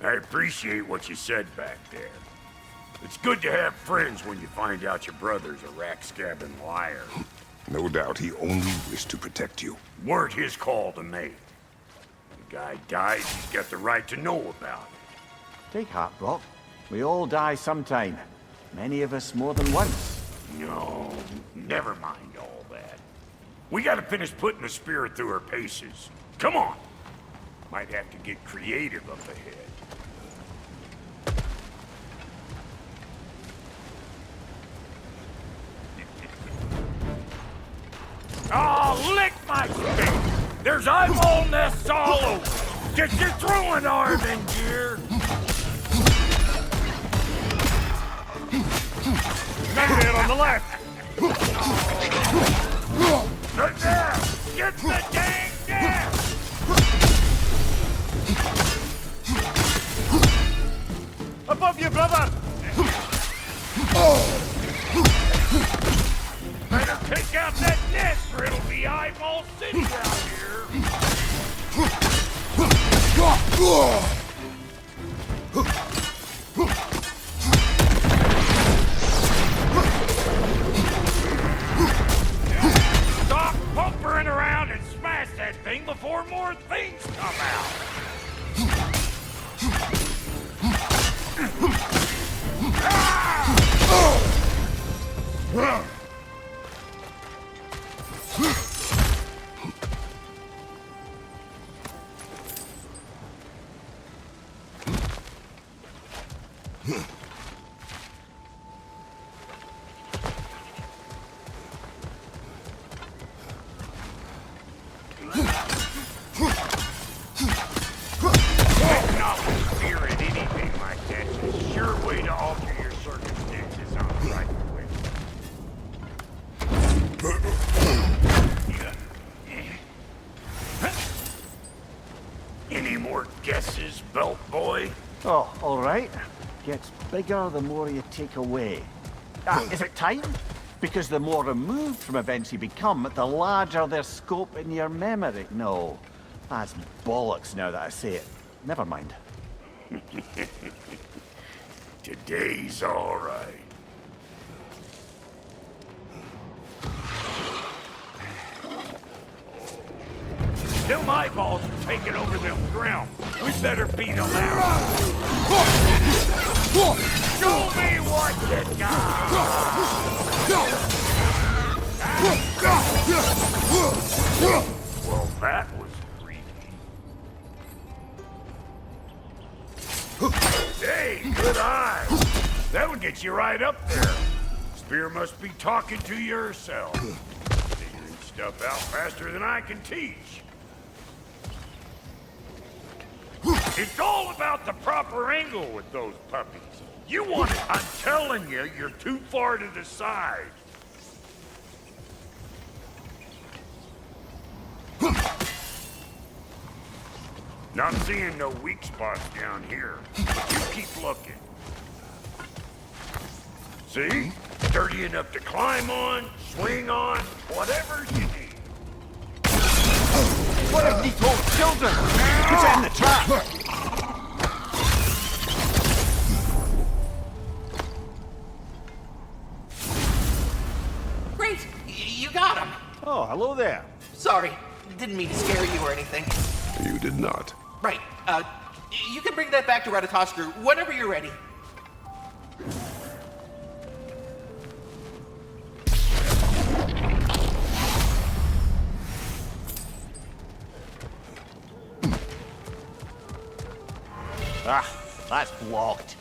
I appreciate what you said back there. It's good to have friends when you find out your brother's a rack-scabbing liar. No doubt he only wished to protect you. Weren't his call to make. The guy died, he's got the right to know about it. Take heart, Brock. We all die sometime. Many of us more than once. No, never mind all that. We gotta finish putting the spirit through her paces. Come on! Might have to get creative up ahead. Oh, lick my stick! There's eyeball nests all over! Get your throwing arm in gear! Man on the left! Right there! Get the dang nest! Above you, brother! Better take out that nest or it'll be eyeball city out here! Stop pumpering around and smash that thing before more things come out! Any more guesses, belt boy? Oh, all right. Gets bigger the more you take away. Is it time? Because the more removed from events you become, the larger their scope in your memory. No, that's bollocks now that I say it. Never mind. Today's all right. Them eyeballs are taking over them ground. We better beat them out. Show me what you got! Well, that was creepy. Hey, good eye. That would get you right up there. Spear must be talking to yourself. Figuring stuff out faster than I can teach. It's all about the proper angle with those puppies. You want it, I'm telling you, you're too far to the side. Not seeing no weak spots down here, but you keep looking. See? Sturdy enough to climb on, swing on, whatever you need. What have these old children? Put it in the trap! Great! You got him! Oh, hello there. Sorry, didn't mean to scare you or anything. You did not. Right, You can bring that back to Ratatoskr whenever you're ready. Ah, that's blocked.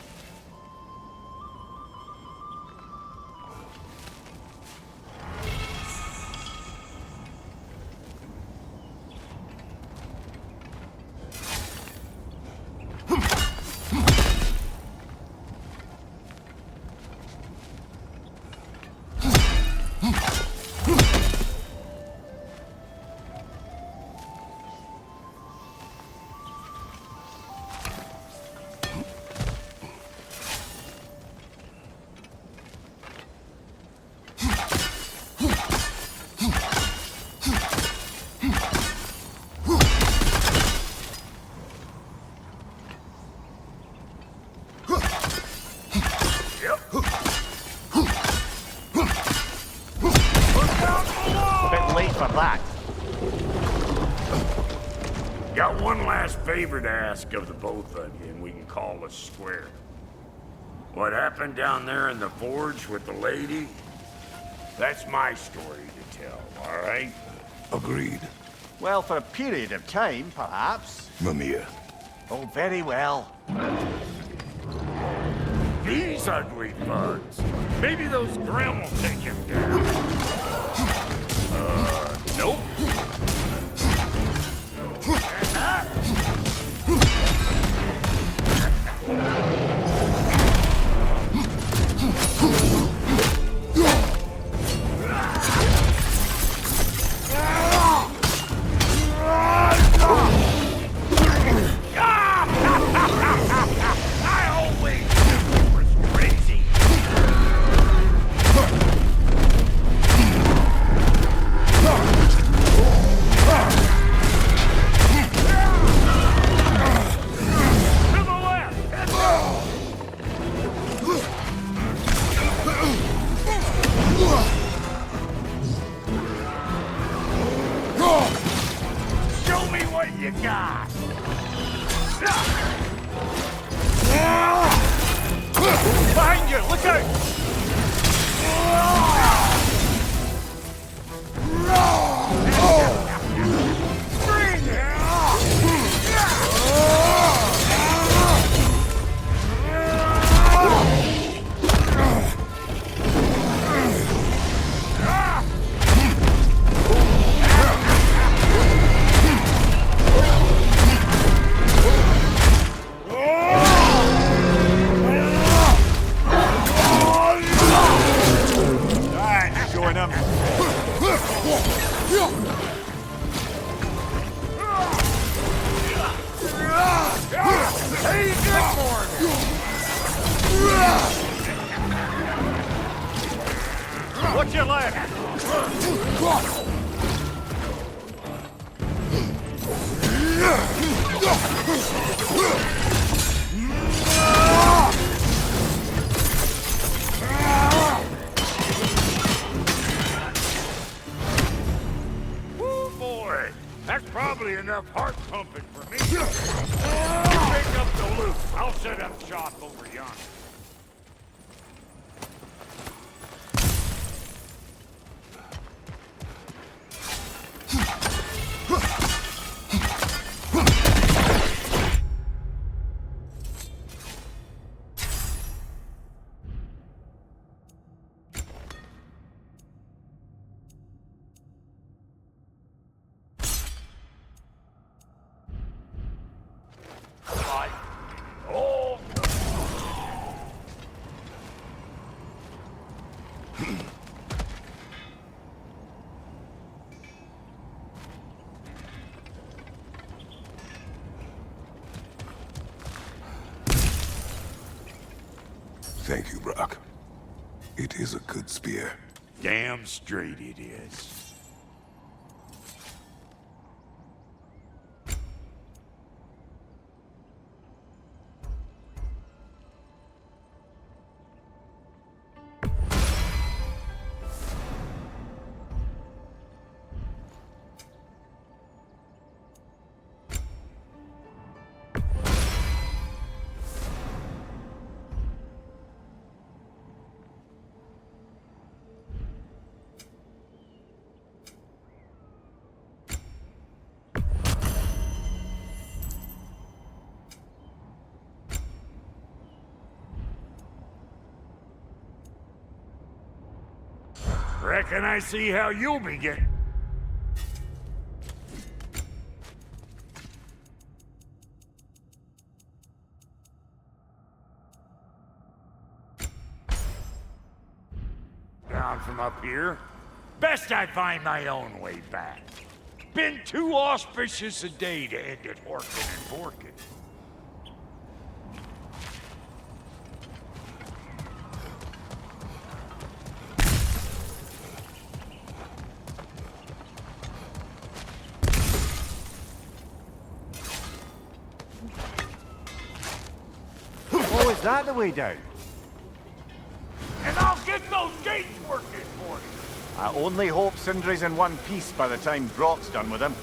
Got one last favor to ask of the both of you, and we can call us square. What happened down there in the forge with the lady? That's my story to tell, all right? Agreed. Well, for a period of time, perhaps. Mimir. Oh, very well. These ugly bugs. Maybe those Grimm will take him down. Nope. Behind you! Look out! What's your left? Woo, boy! That's probably enough heart pumping for me. You pick up the loot. I'll set up shop over yonder. Thank you, Brock. It is a good spear. Damn straight it is. Reckon I see how you'll be getting. Down from up here. Best I find my own way back. Been too auspicious a day to end it horking and borking. Oh, is that the way down? And I'll get those gates working for you. I only hope Sindri's in one piece by the time Brock's done with him.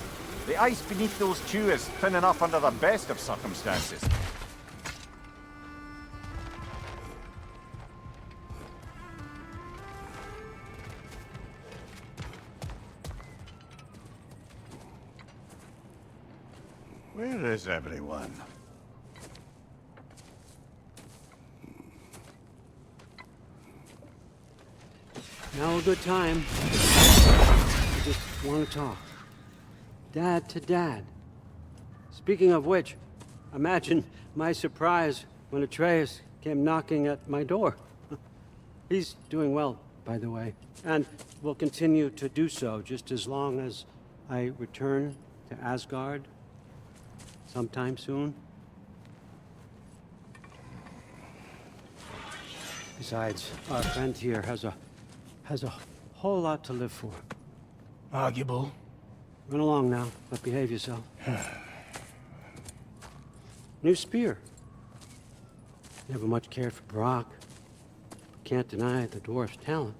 The ice beneath those two is thin enough under the best of circumstances. Where is everyone? Now a good time. I just want to talk. Dad to Dad. Speaking of which, imagine my surprise when Atreus came knocking at my door. He's doing well, by the way, and will continue to do so just as long as I return to Asgard sometime soon. Besides, our friend here has a whole lot to live for. Arguable. Run along now, but behave yourself. New spear. Never much cared for Brock. Can't deny the dwarf's talent.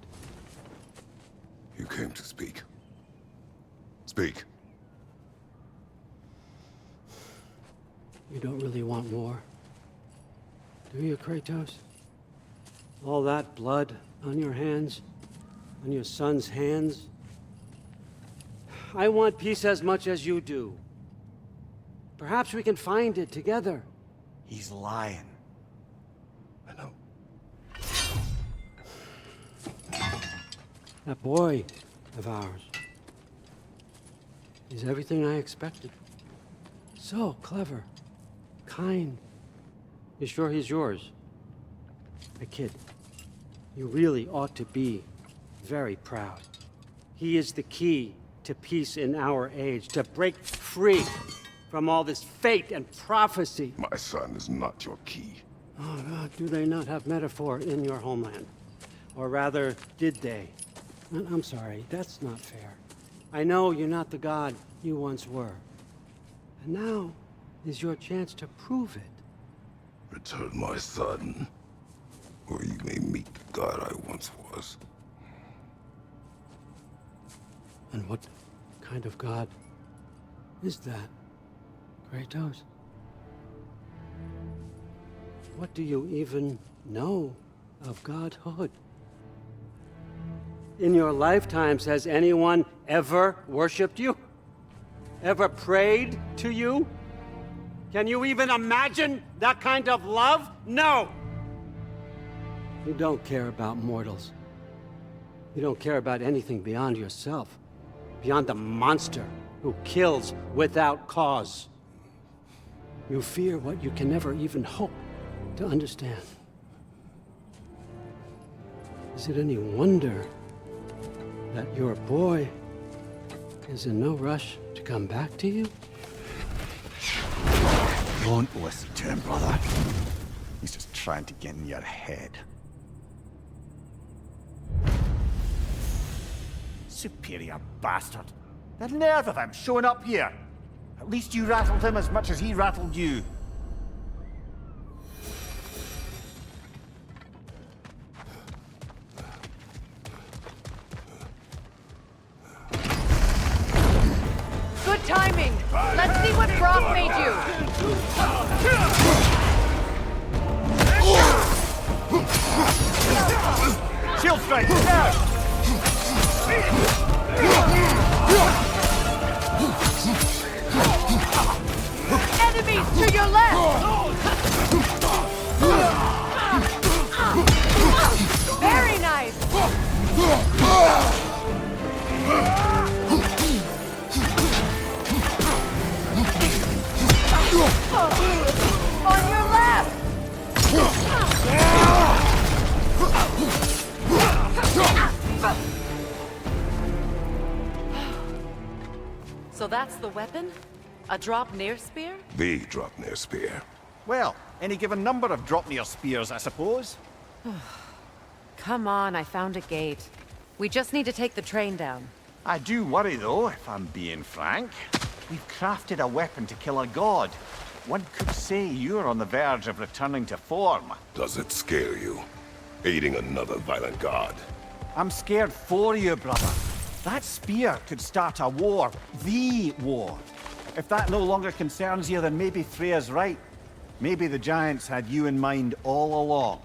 You came to speak. Speak. You don't really want war, do you, Kratos? All that blood on your hands, on your son's hands. I want peace as much as you do. Perhaps we can find it together. He's lying. I know. That boy of ours is everything I expected. So clever, kind. You sure he's yours? A kid. You really ought to be very proud. He is the key to peace in our age, to break free from all this fate and prophecy. My son is not your key. Oh, God, do they not have metaphor in your homeland? Or rather, did they? I'm sorry, that's not fair. I know you're not the god you once were. And now is your chance to prove it. Return my son, or you may meet the god I once was. And what kind of god is that, Kratos? What do you even know of godhood? In your lifetimes, has anyone ever worshipped you? Ever prayed to you? Can you even imagine that kind of love? No! You don't care about mortals. You don't care about anything beyond yourself. Beyond the monster who kills without cause. You fear what you can never even hope to understand. Is it any wonder that your boy is in no rush to come back to you? Don't listen to him, brother. He's just trying to get in your head. Superior bastard. The nerve of him showing up here. At least you rattled him as much as he rattled you. Good timing. Let's see what Brock made you. Shield strike, now! Enemies to your left! Very nice! So that's the weapon? A drop-near spear? The Dropnir spear. Well, any given number of Dropnir spears, I suppose. Come on, I found a gate. We just need to take the train down. I do worry, though, if I'm being frank. We've crafted a weapon to kill a god. One could say you're on the verge of returning to form. Does it scare you? Aiding another violent god? I'm scared for you, brother. That spear could start a war. The war. If that no longer concerns you, then maybe Freya's right. Maybe the Giants had you in mind all along.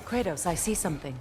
Kratos, I see something.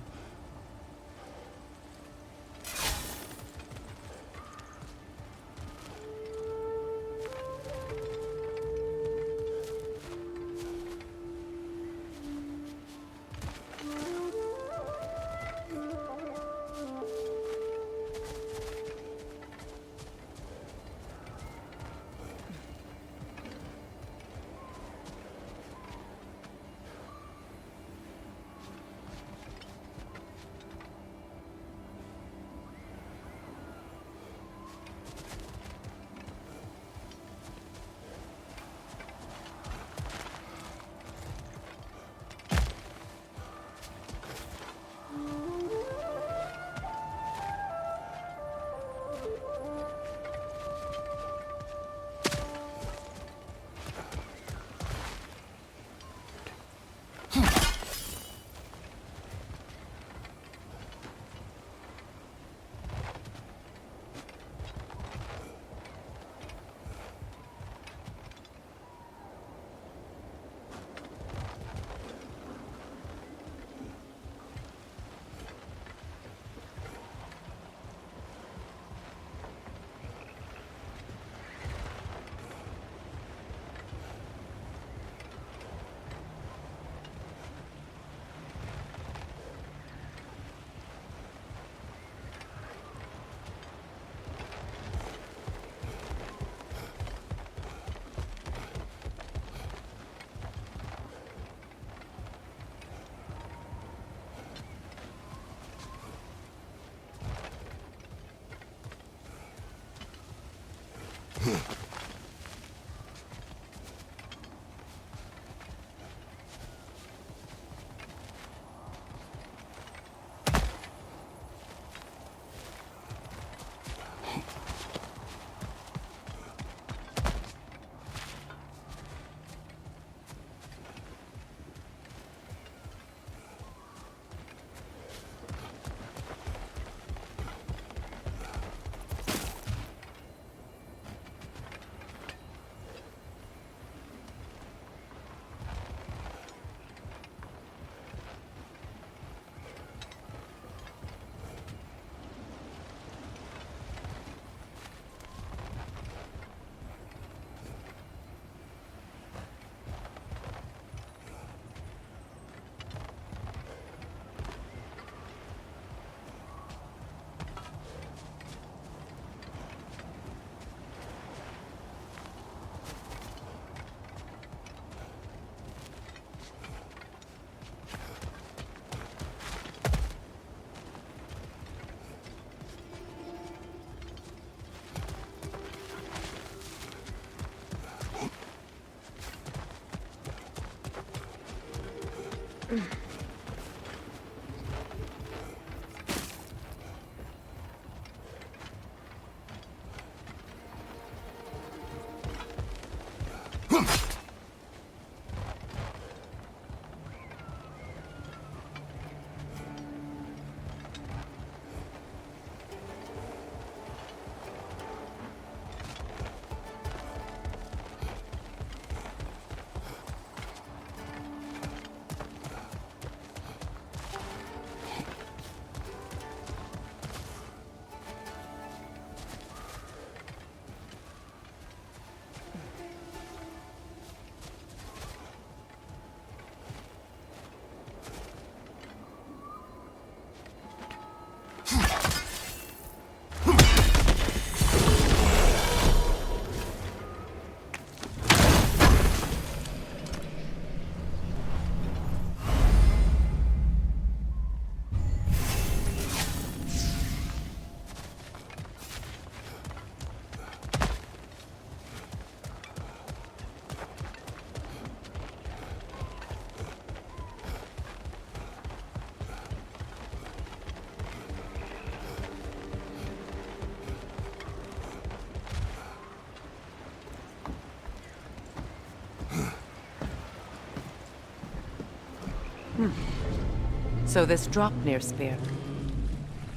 So this Draupnir spear,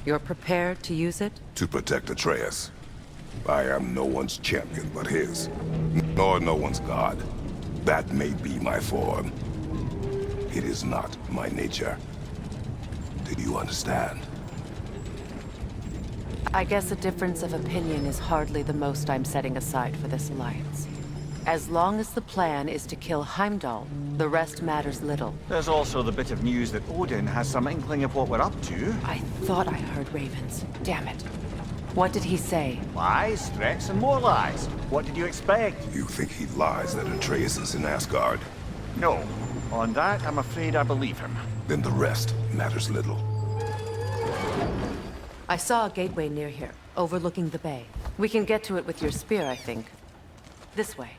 you're prepared to use it? To protect Atreus. I am no one's champion but his, nor no one's god. That may be my form. It is not my nature. Do you understand? I guess a difference of opinion is hardly the most I'm setting aside for this alliance. As long as the plan is to kill Heimdall, the rest matters little. There's also the bit of news that Odin has some inkling of what we're up to. I thought I heard ravens. Damn it. What did he say? Lies, threats, and more lies. What did you expect? You think he lies that Atreus is in Asgard? No. On that, I'm afraid I believe him. Then the rest matters little. I saw a gateway near here, overlooking the bay. We can get to it with your spear, I think. This way.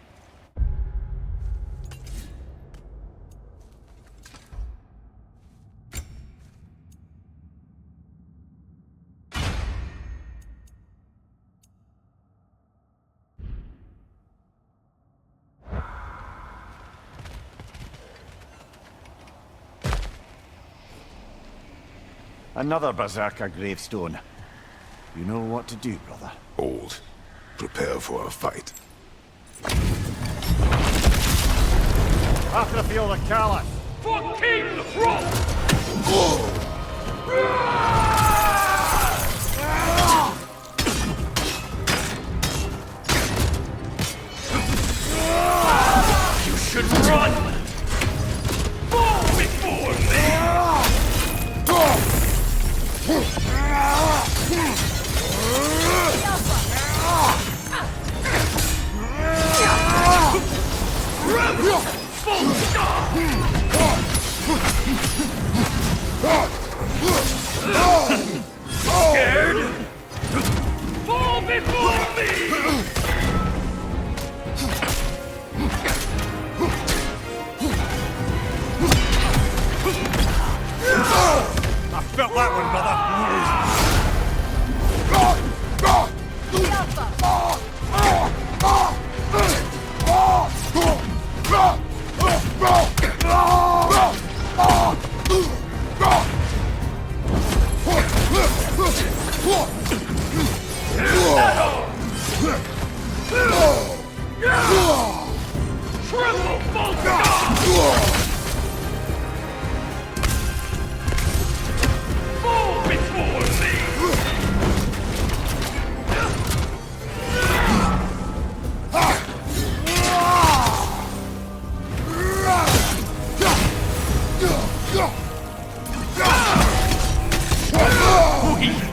Another Berserker gravestone. You know what to do, brother. Old. Prepare for a fight. After the field of Callus. For King Roth! You should run! Fall before me! Scared? Fall before me! I felt that one, brother. Triple Volca! Fall before me!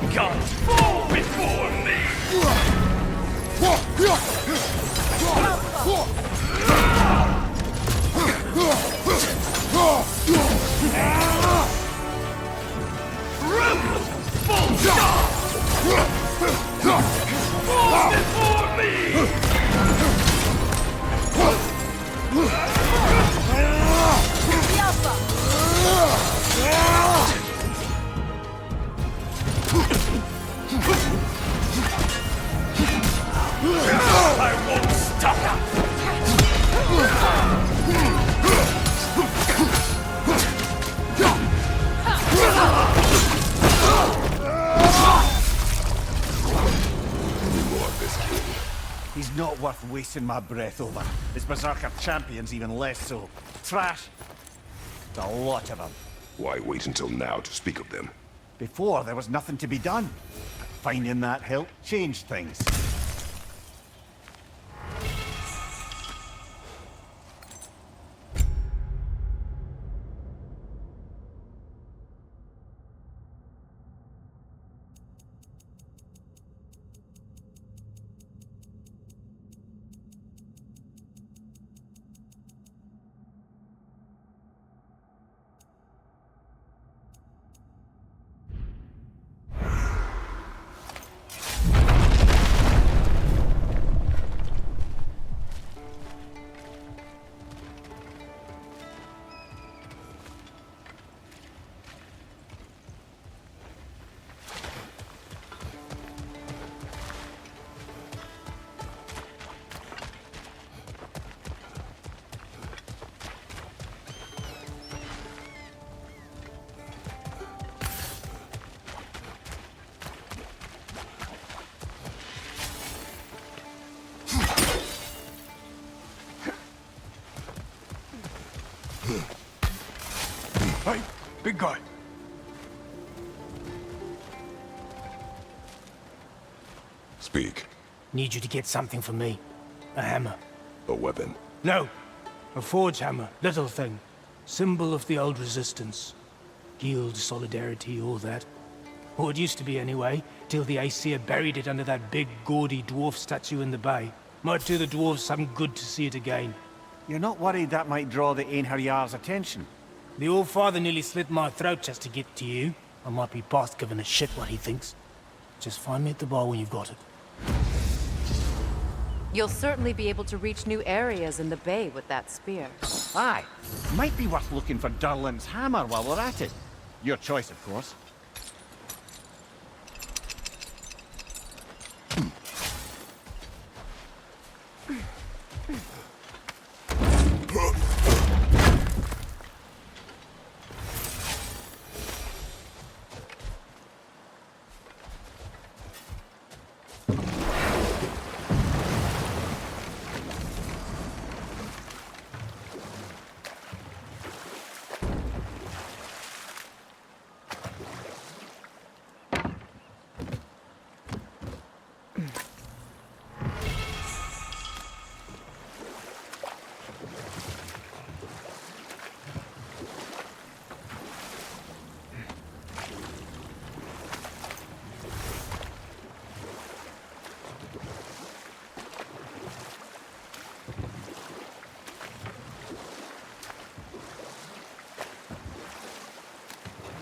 We got fall before me! wasting my breath over. His Berserker champions even less so. Trash. There's a lot of them. Why wait until now to speak of them? Before, there was nothing to be done. But finding that help changed things. Hey, big guy. Speak. Need you to get something for me. A hammer. A weapon. No. A forge hammer. Little thing. Symbol of the old resistance. Guild solidarity, all that. Or it used to be anyway, till the Aesir buried it under that big, gaudy dwarf statue in the bay. Might do the dwarves some good to see it again. You're not worried that might draw the Einherjar's attention? The All-Father nearly slit my throat just to get to you. I might be past giving a shit what he thinks. Just find me at the bar when you've got it. You'll certainly be able to reach new areas in the bay with that spear. Aye. Might be worth looking for Durlin's hammer while we're at it. Your choice, of course.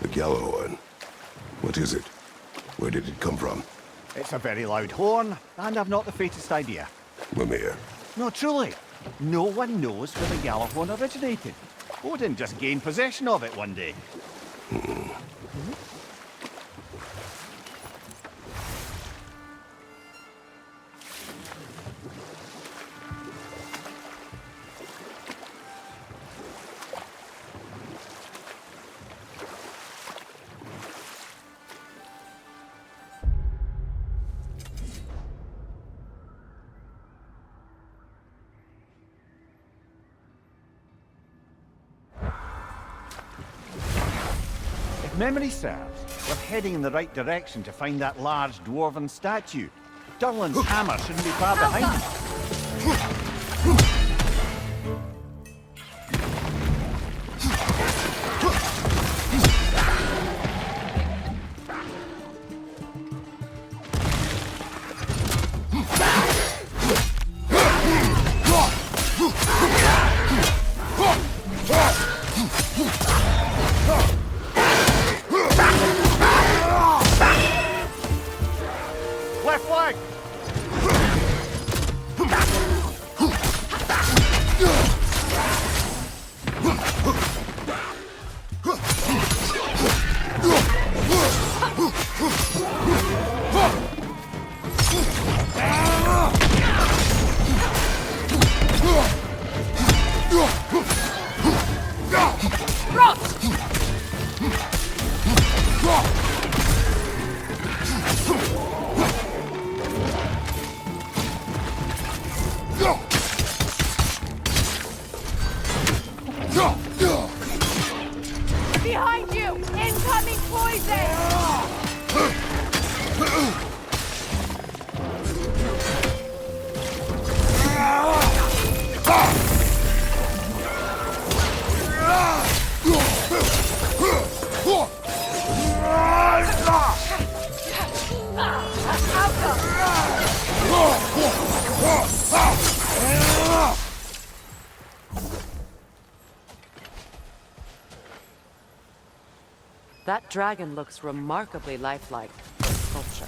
The yellow one. What is it? Where did it come from? It's a very loud horn, and I've not the faintest idea. Mimir. No, truly. No one knows where the Gjallarhorn originated. Odin just gained possession of it one day. Memory serves, we're heading in the right direction to find that large dwarven statue. Durlin's hammer shouldn't be far behind us. Behind you! Incoming poison! That dragon looks remarkably lifelike for sculpture.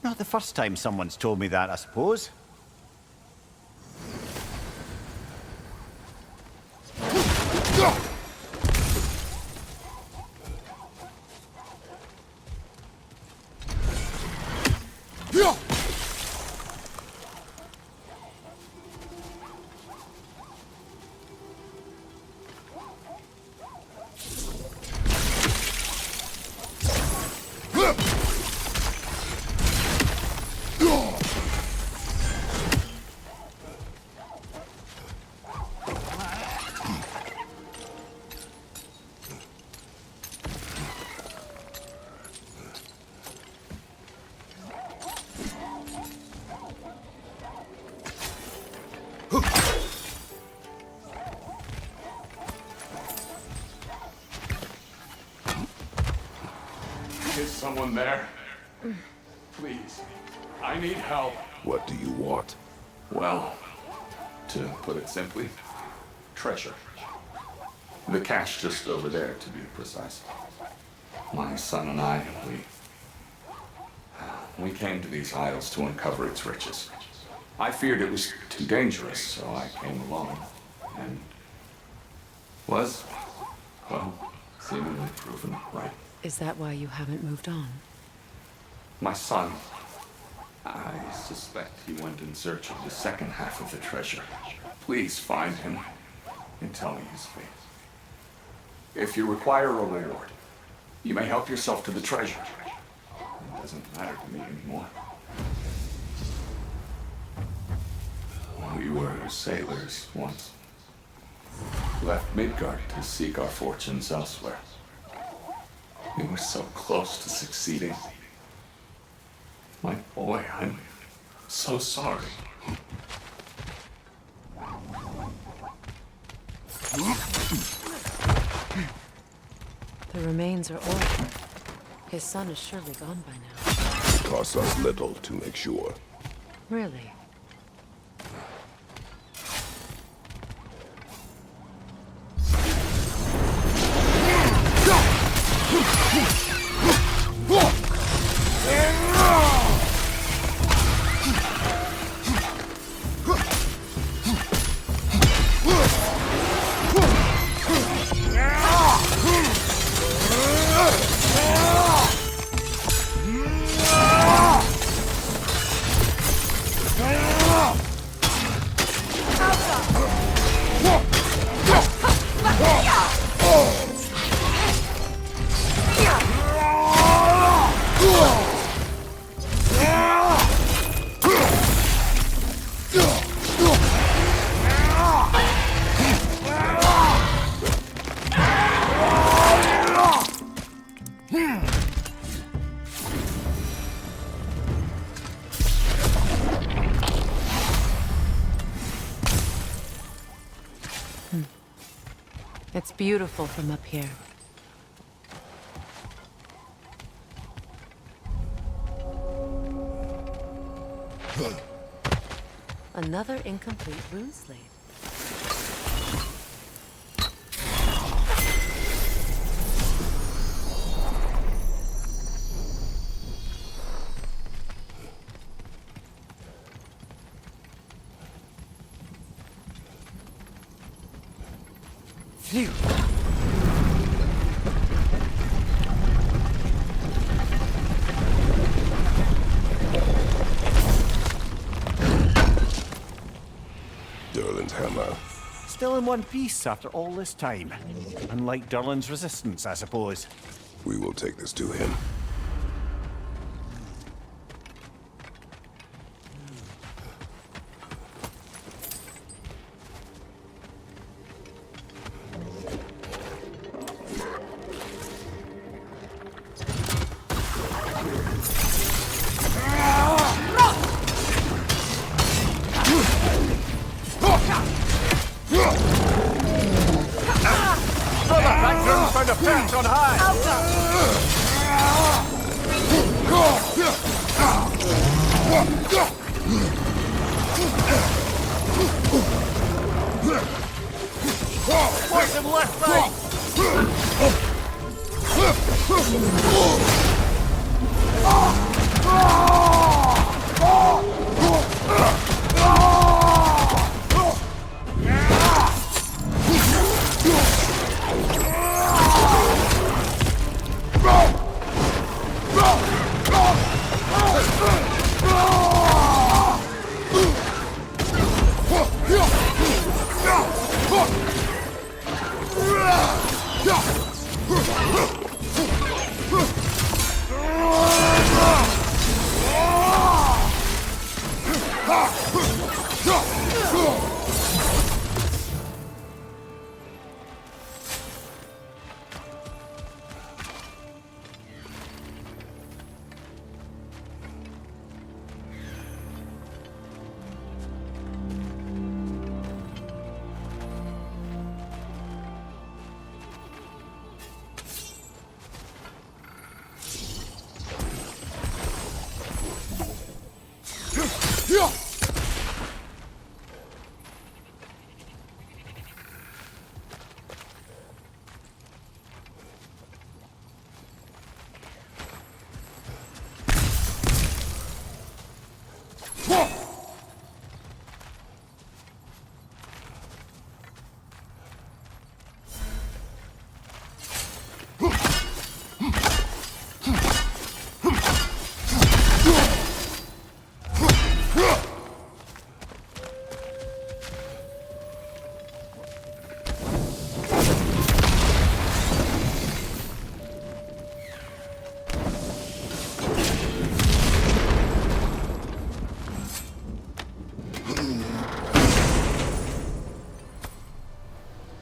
Not the first time someone's told me that, I suppose. Is someone there? Please. I need help. What do you want? Well, to put it simply, treasure. The cache just over there, to be precise. My son and I, we came to these isles to uncover its riches. I feared it was too dangerous, so I came along. And was, well, seemingly proven right. Is that why you haven't moved on? My son, I suspect he went in search of the second half of the treasure. Please find him and tell me his fate. If you require a reward, you may help yourself to the treasure. It doesn't matter to me anymore. We were sailors once. Left Midgard to seek our fortunes elsewhere. We were so close to succeeding. My boy, I'm so sorry. The remains are old. His son is surely gone by now. It costs us little to make sure. Really? It's beautiful from up here. Another incomplete rune slate. Phew. Durlin's hammer. Still in one piece after all this time. Unlike Durlin's resistance, I suppose. We will take this to him. Found a patch on high! Poison left right!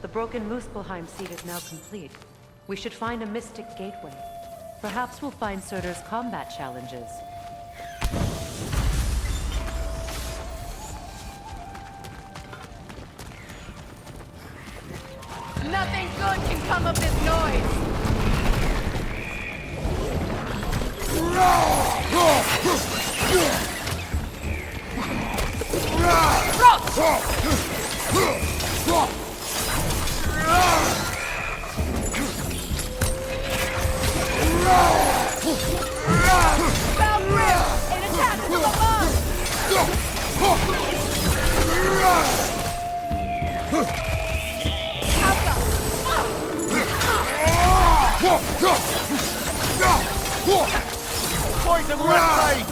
The broken Muspelheim seed is now complete. We should find a mystic gateway. Perhaps we'll find Surtur's combat challenges. Nothing good can come of this noise! Found Rift! It attacks from above! Poison left side!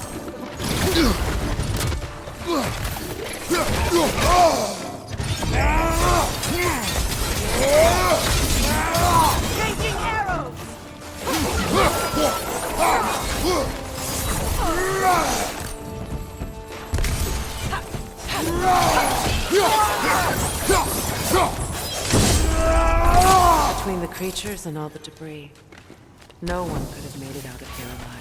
Raging arrows! Between the creatures and all the debris, no one could have made it out of here alive.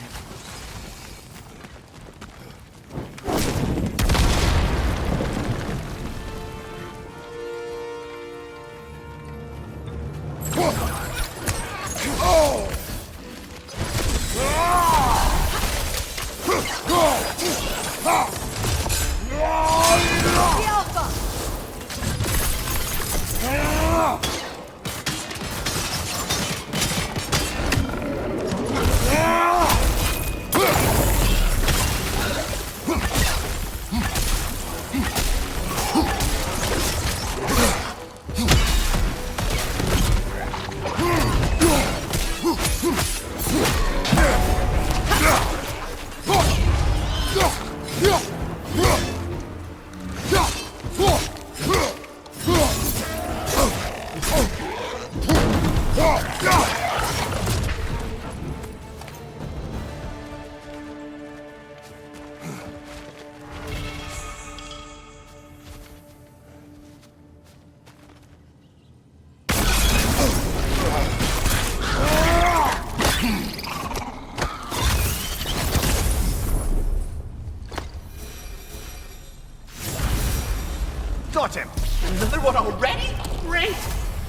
got him! Another one already? Great!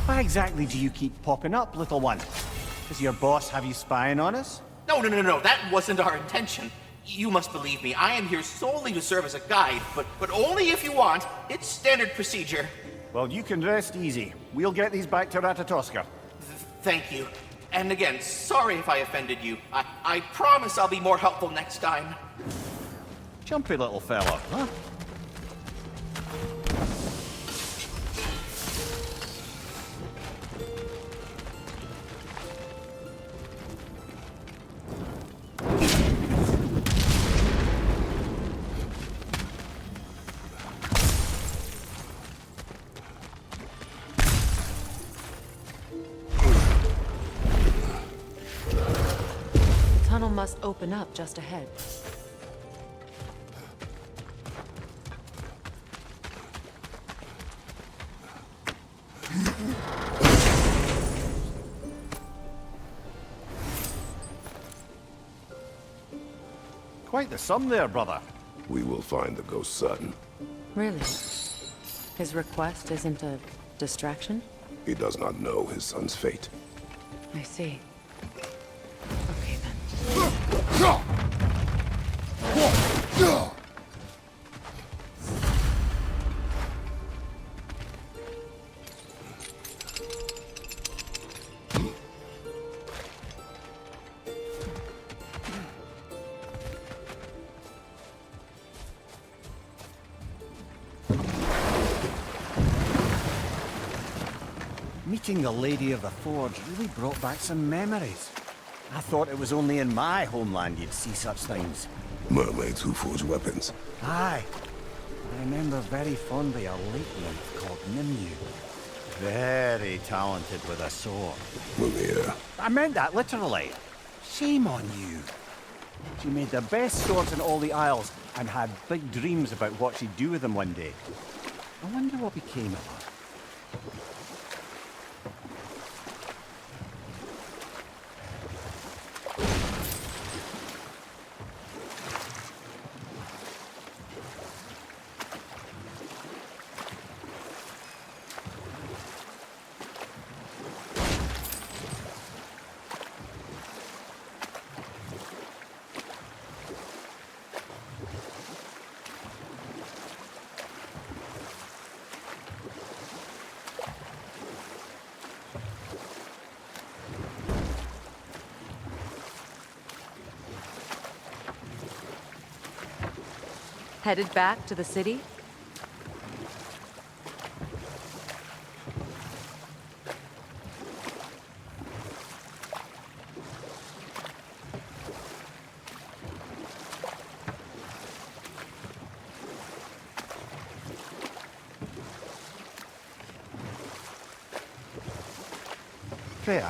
Why exactly do you keep popping up, little one? Does your boss have you spying on us? No, that wasn't our intention. You must believe me, I am here solely to serve as a guide, but only if you want. It's standard procedure. Well, you can rest easy. We'll get these back to Ratatoska. Thank you. And again, sorry if I offended you. I promise I'll be more helpful next time. Jumpy little fella, huh? The tunnel must open up just ahead. Quite the sum there, brother. We will find the ghost son. Really? His request isn't a distraction? He does not know his son's fate. I see. Okay then. Meeting the Lady of the Forge really brought back some memories. I thought it was only in my homeland you'd see such things. Mermaids who forge weapons. Aye. I remember very fondly a lake nymph called Nimue. Very talented with a sword. Mimir. I meant that literally. Shame on you. She made the best swords in all the Isles and had big dreams about what she'd do with them one day. I wonder what became of her. Headed back to the city? Freya,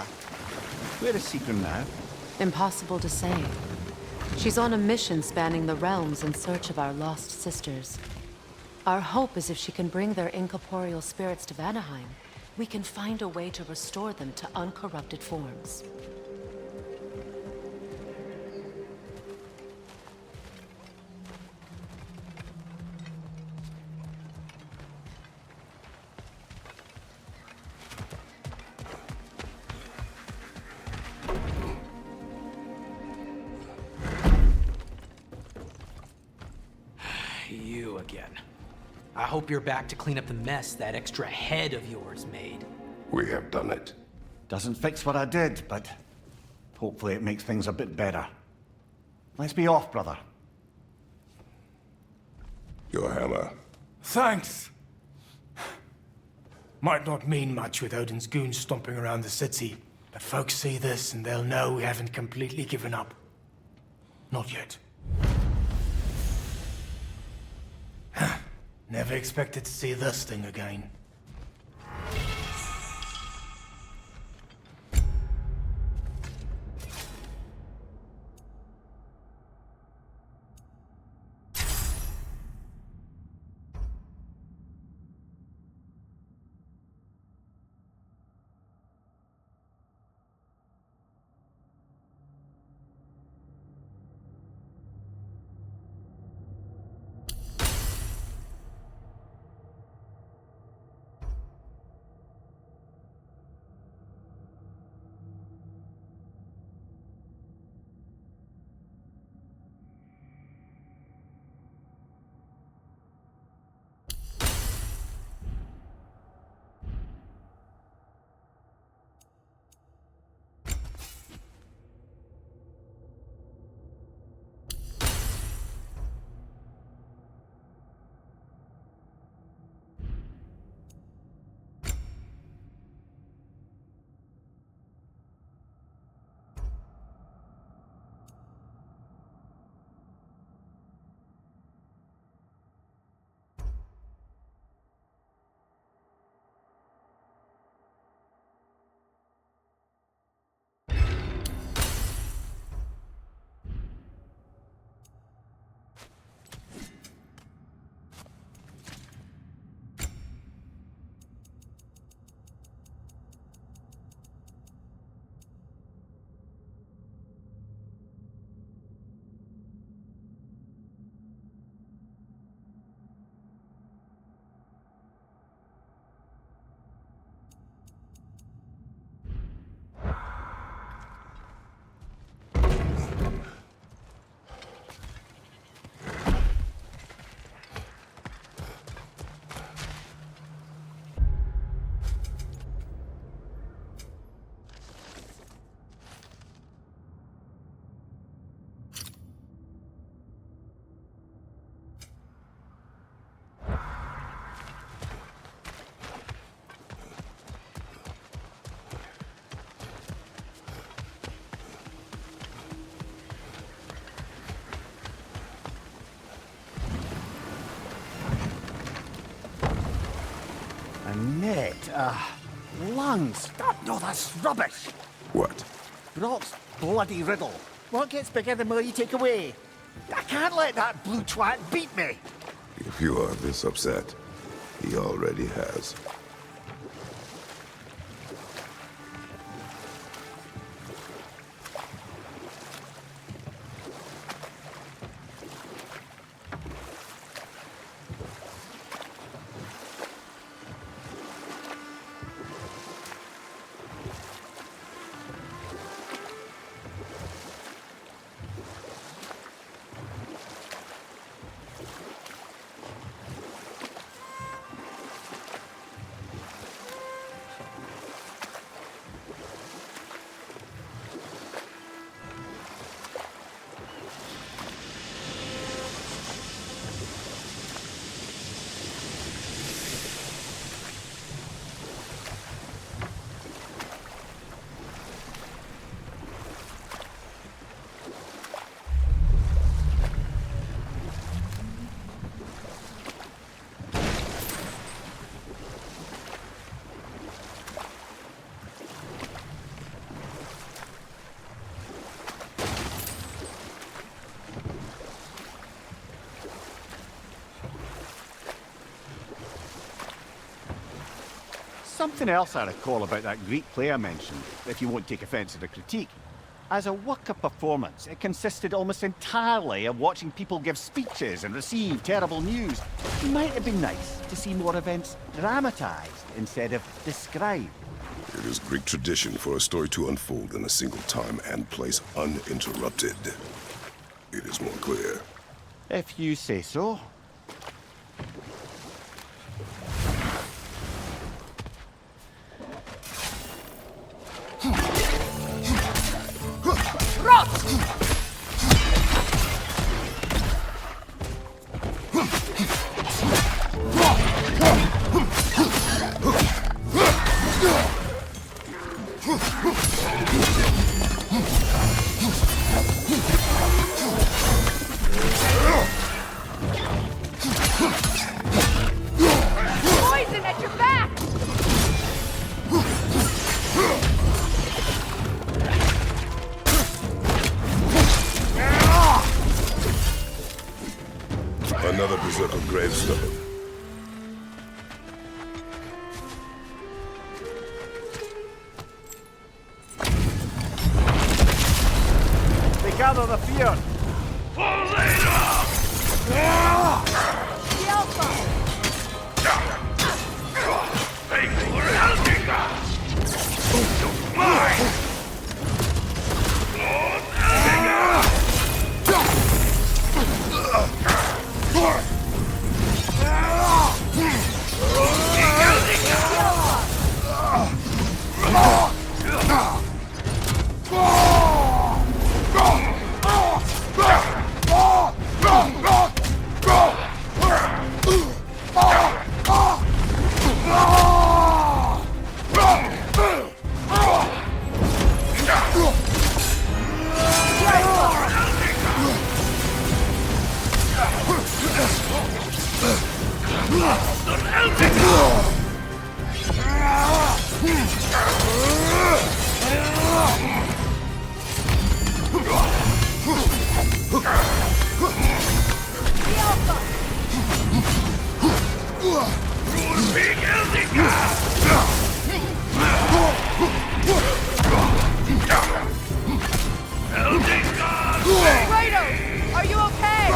where is Seagrim now? Impossible to say. She's on a mission spanning the realms in search of our lost sisters. Our hope is if she can bring their incorporeal spirits to Vanaheim, we can find a way to restore them to uncorrupted forms. You again. I hope you're back to clean up the mess that extra head of yours made. We have done it. Doesn't fix what I did, but hopefully it makes things a bit better. Let's be off, brother. Your hammer. Thanks. Might not mean much with Odin's goons stomping around the city, but folks see this and they'll know we haven't completely given up. Not yet. Never expected to see this thing again. Lungs. No, that's rubbish. What? Brock's bloody riddle. What gets bigger the more you take away? I can't let that blue twat beat me. If you are this upset, he already has. Something else I recall about that Greek play I mentioned, if you won't take offence at the critique. As a work of performance, it consisted almost entirely of watching people give speeches and receive terrible news. It might have been nice to see more events dramatised instead of described. It is Greek tradition for a story to unfold in a single time and place uninterrupted. It is more clear. If you say so. Poison at your back! Another berserker gravestone. They gather the fear. Kratos, are you okay?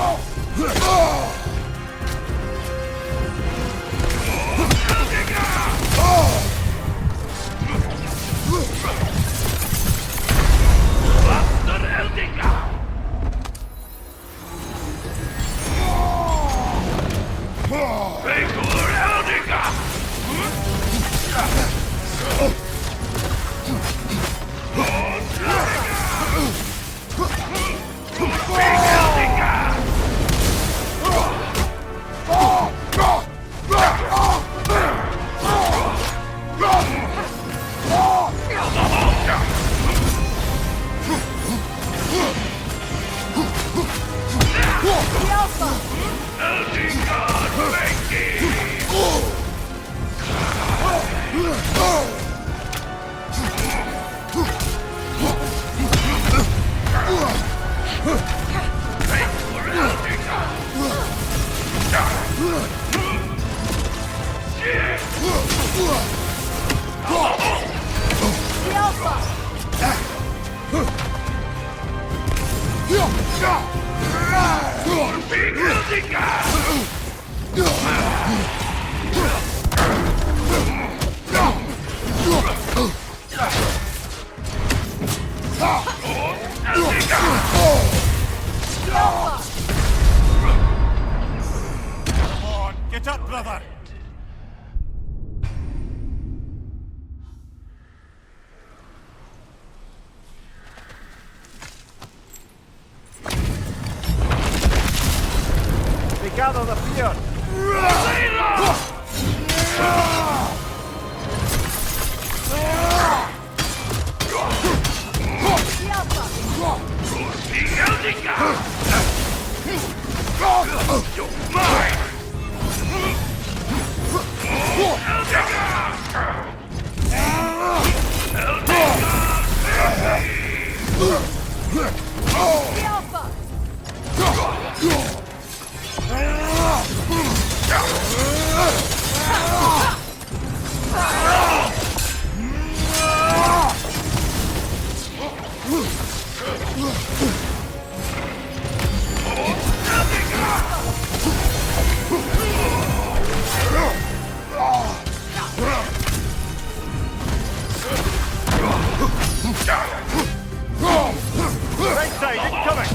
Get up, brother! They gather the fear! Right side, incoming!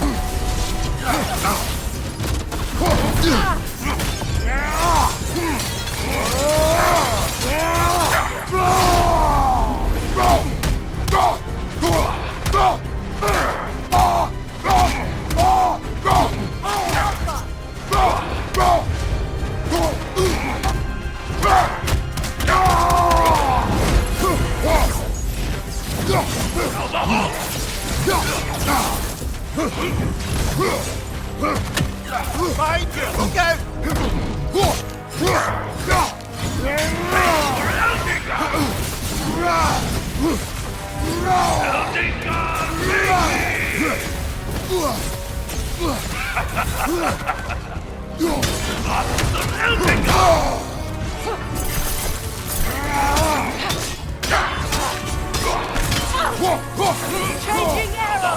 Behind you! Look out! Changing arrow!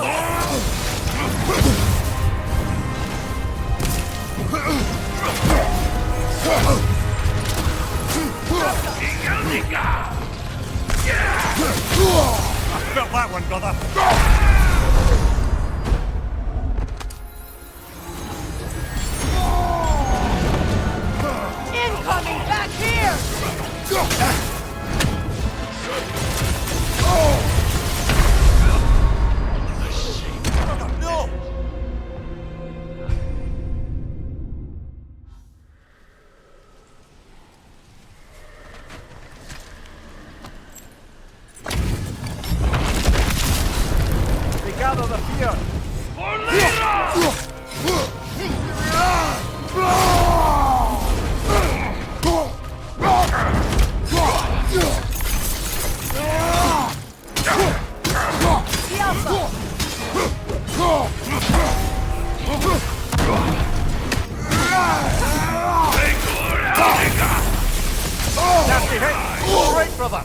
I felt that one, brother! Incoming back here! Brother, no! They gather the fear! Nasty hit! All right, brother!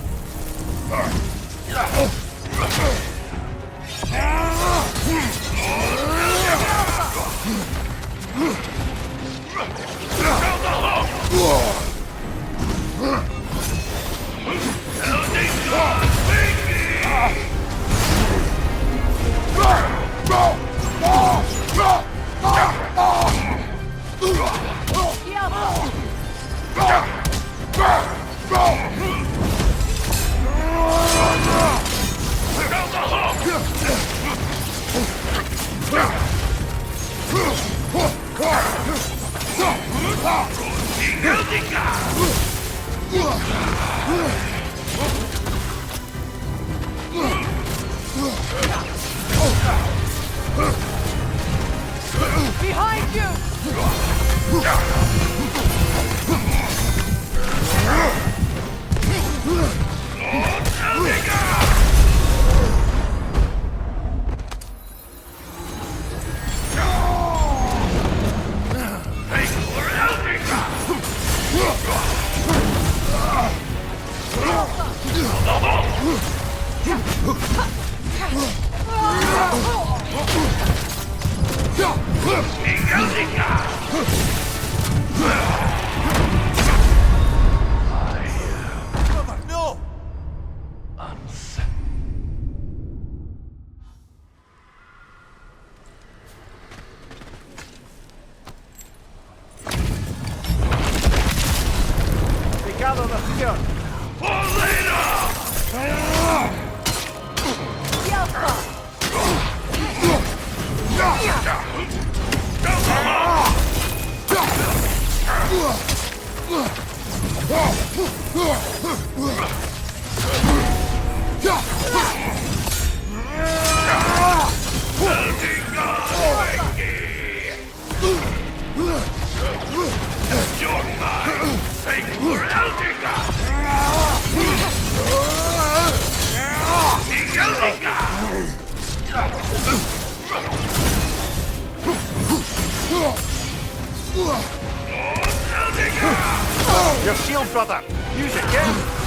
Behind you! Brother, no! They gather the fear. Your shield, brother! Use it, yeah?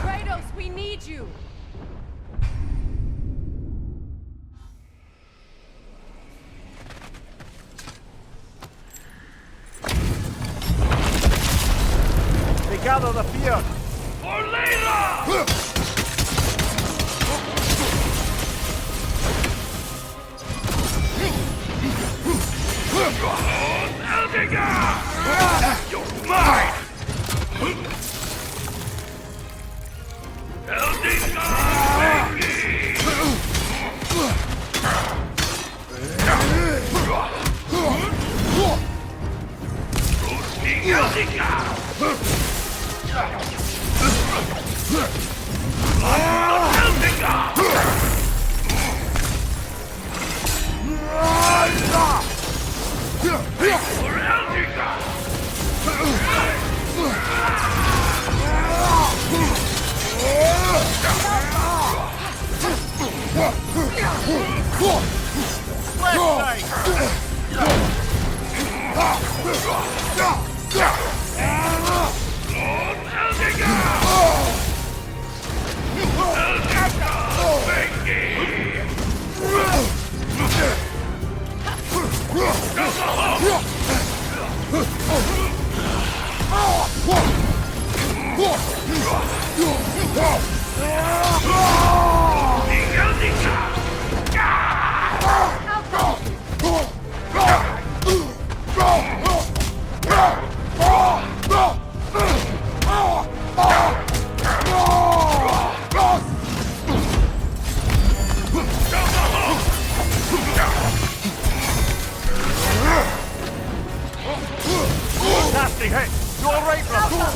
Kratos, we need you! They gather the fear. Nasty hit! You alright, brother?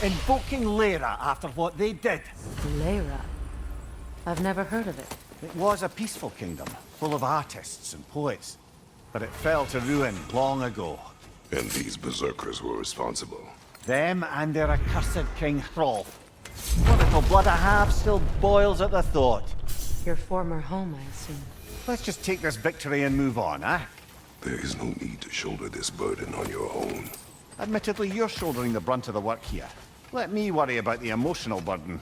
Invoking Lyra after what they did. Lyra? I've never heard of it. It was a peaceful kingdom, full of artists and poets. But it fell to ruin long ago. And these berserkers were responsible. Them and their accursed King Hrolf. What little blood I have still boils at the thought. Your former home, I assume. Let's just take this victory and move on, eh? There is no need to shoulder this burden on your own. Admittedly, you're shouldering the brunt of the work here. Let me worry about the emotional burden.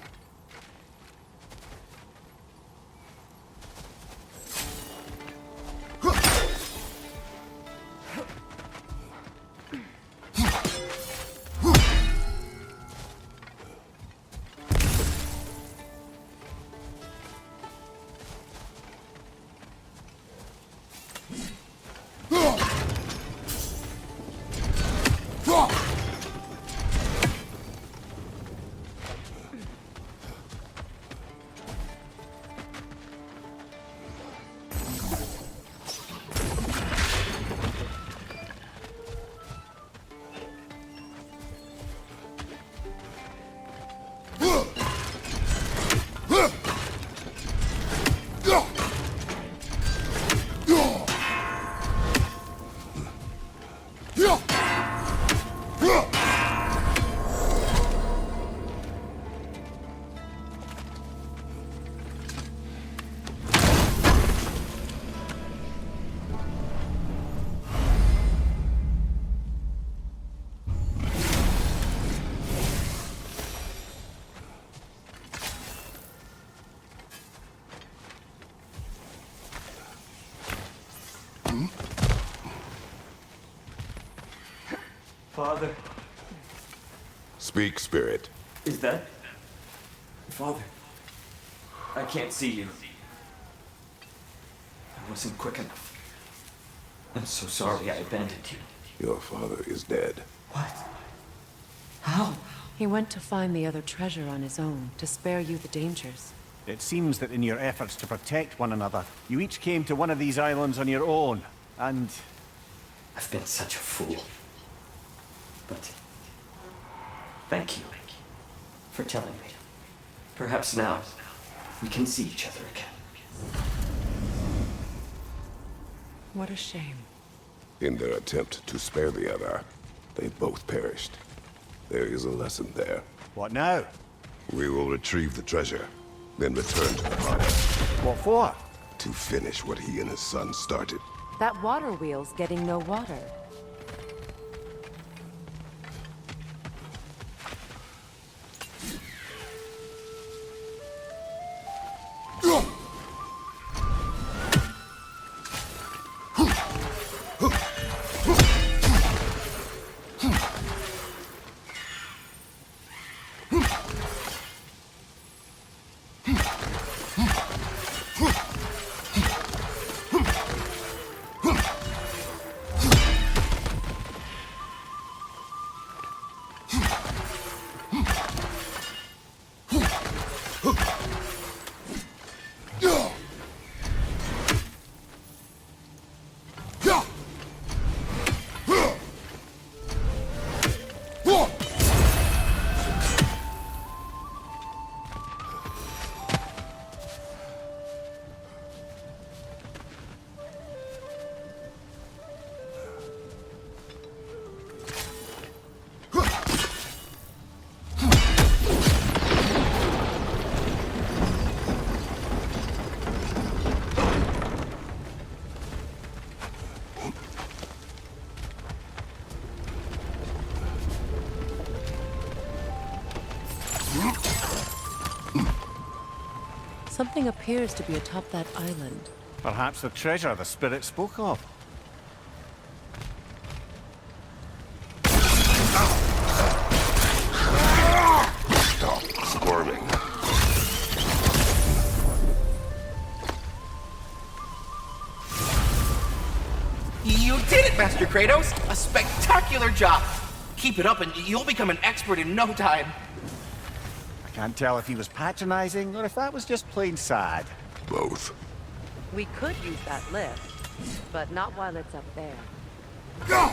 Father. Speak, Spirit. Is that... Father, I can't see you. I wasn't quick enough. I'm so sorry I abandoned you. Your father is dead. What? How? He went to find the other treasure on his own, to spare you the dangers. It seems that in your efforts to protect one another, you each came to one of these islands on your own, and... I've been such a fool. But... thank you for telling me. Perhaps now we can see each other again. What a shame. In their attempt to spare the other, they both perished. There is a lesson there. What now? We will retrieve the treasure, then return to the body. What for? To finish what he and his son started. That water wheel's getting no water. Something appears to be atop that island. Perhaps the treasure the spirit spoke of. Stop squirming. You did it, Master Kratos! A spectacular job! Keep it up and you'll become an expert in no time. I can't tell if he was patronizing or if that was just plain sad. Both. We could use that lift, but not while it's up there. Go!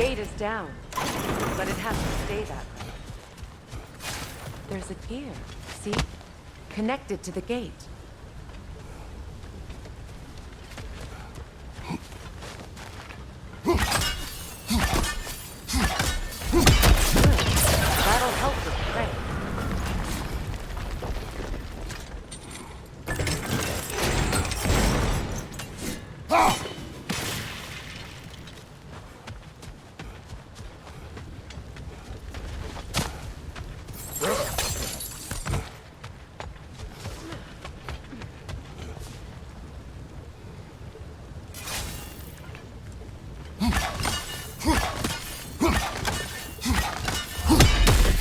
The gate is down, but it has to stay that way. There's a gear, see? Connected to the gate. Good. That'll help with prey.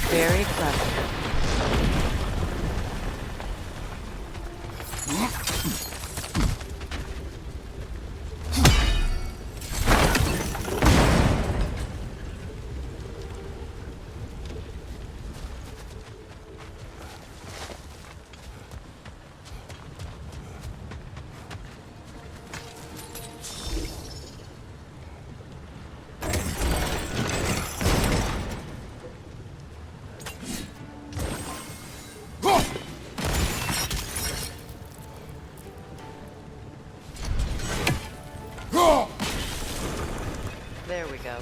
Very clever. There we go.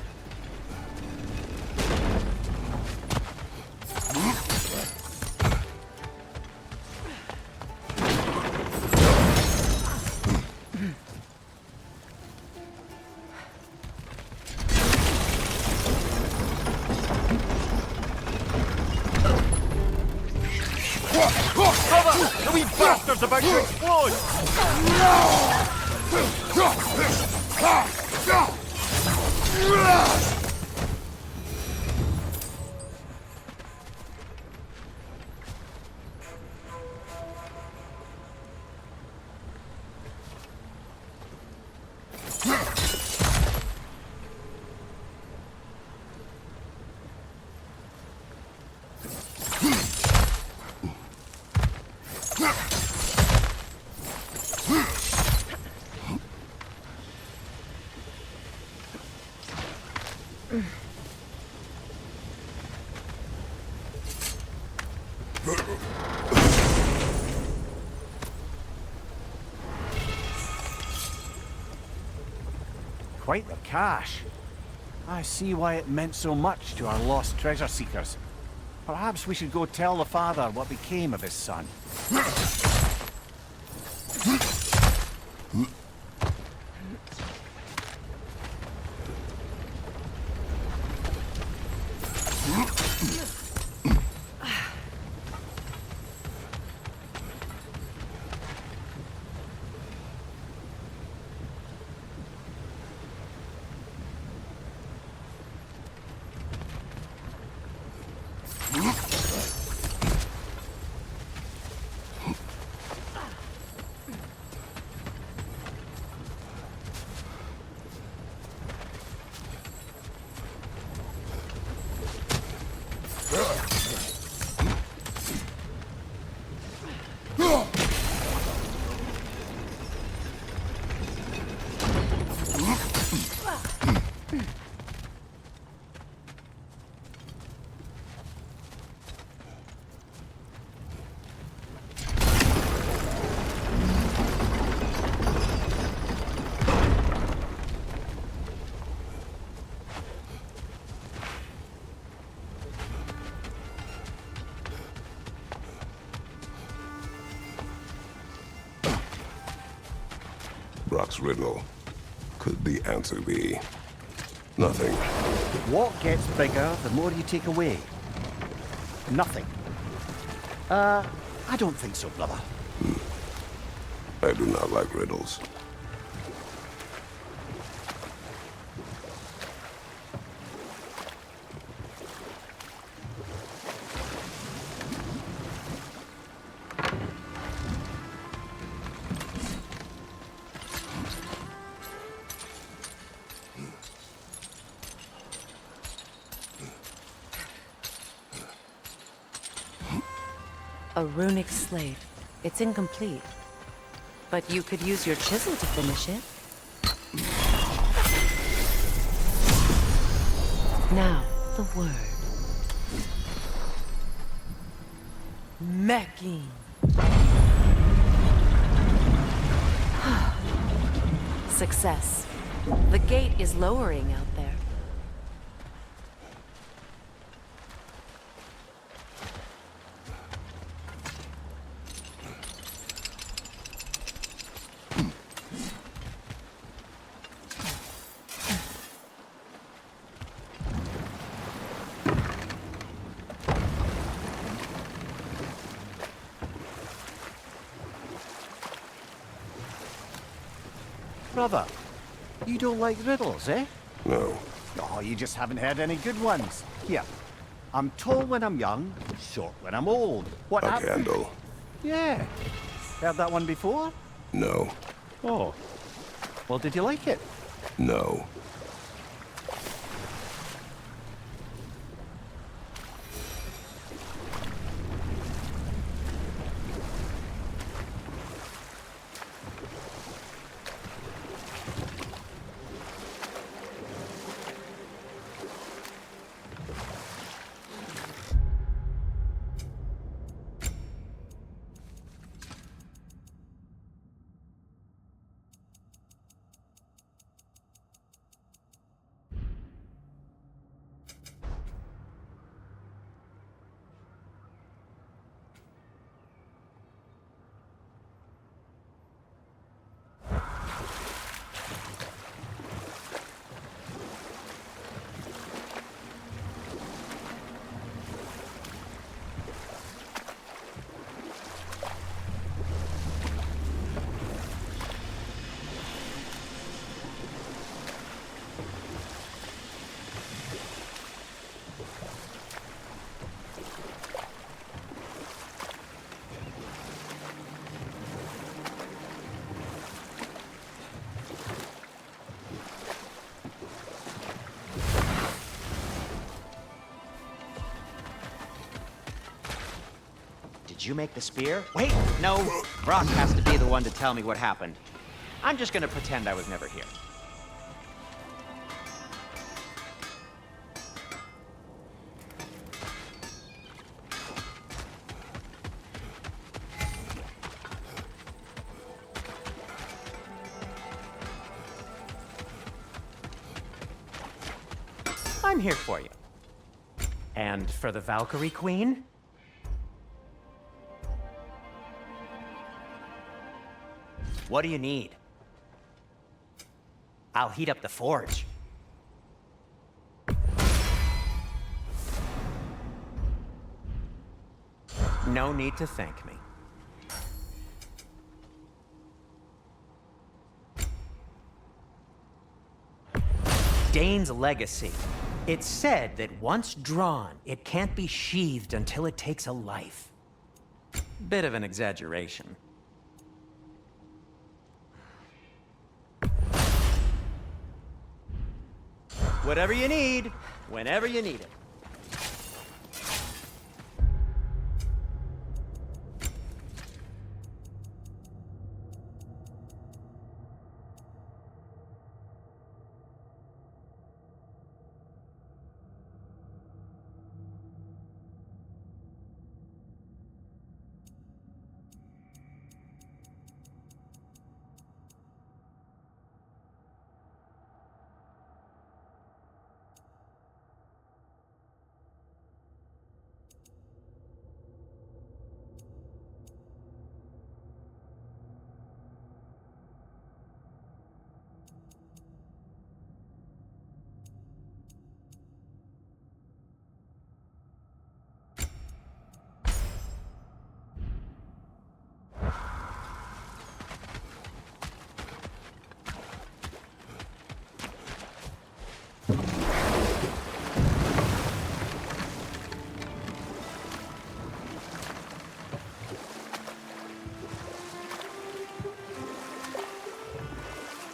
Cover! The wee bastard's about to explode! Quite the cache. I see why it meant so much to our lost treasure seekers. Perhaps we should go tell the father what became of his son. Brock's riddle. Could the answer be nothing? What gets bigger the more you take away? Nothing. I don't think so, brother. I do not like riddles. A runic slate. It's incomplete. But you could use your chisel to finish it. Now, the word. Mecking. Success. The gate is lowering out there. Brother, you don't like riddles, eh? No. Oh, you just haven't heard any good ones. Here, I'm tall when I'm young, short when I'm old. What A happened? candle. Yeah. Heard that one before? No. Oh. Well, did you like it? No. Did you make the spear? Wait, no. Brock has to be the one to tell me what happened. I'm just gonna pretend I was never here. I'm here for you. And for the Valkyrie Queen? What do you need? I'll heat up the forge. No need to thank me. Dane's legacy. It's said that once drawn, it can't be sheathed until it takes a life. Bit of an exaggeration. Whatever you need, whenever you need it.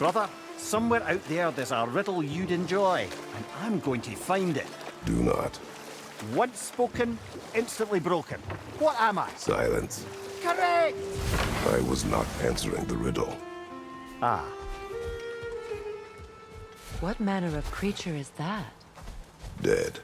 Brother, somewhere out there's a riddle you'd enjoy, and I'm going to find it. Do not. Once spoken, instantly broken. What am I? Silence. Correct! I was not answering the riddle. Ah. What manner of creature is that? Dead.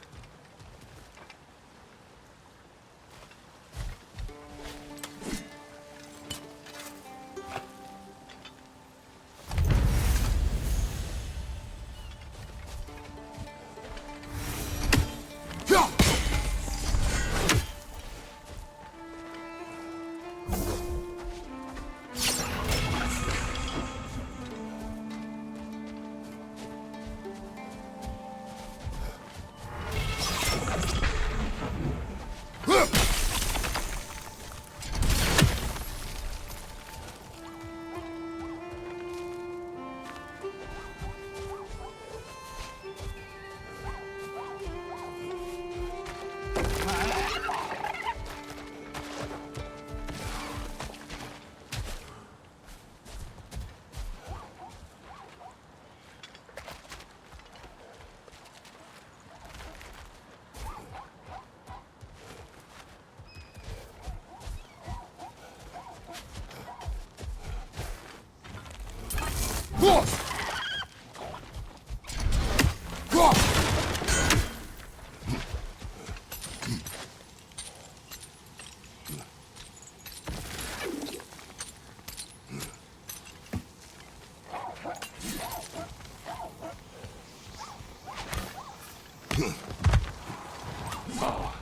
Oh,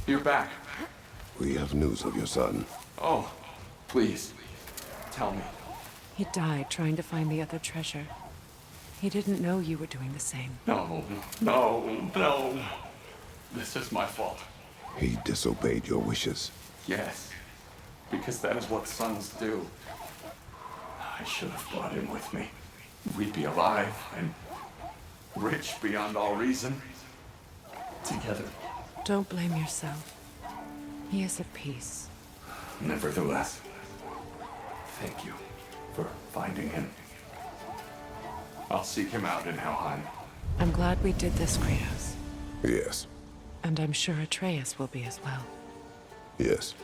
you're back. We have news of your son. Oh, please, tell me. He died trying to find the other treasure. He didn't know you were doing the same. No, no, no. This is my fault. He disobeyed your wishes. Yes, because that is what sons do. I should have brought him with me. We'd be alive and rich beyond all reason. Together. Don't blame yourself. He is at peace. Nevertheless, thank you for finding him. I'll seek him out in Helheim. I'm glad we did this, Kratos. Yes. And I'm sure Atreus will be as well. Yes.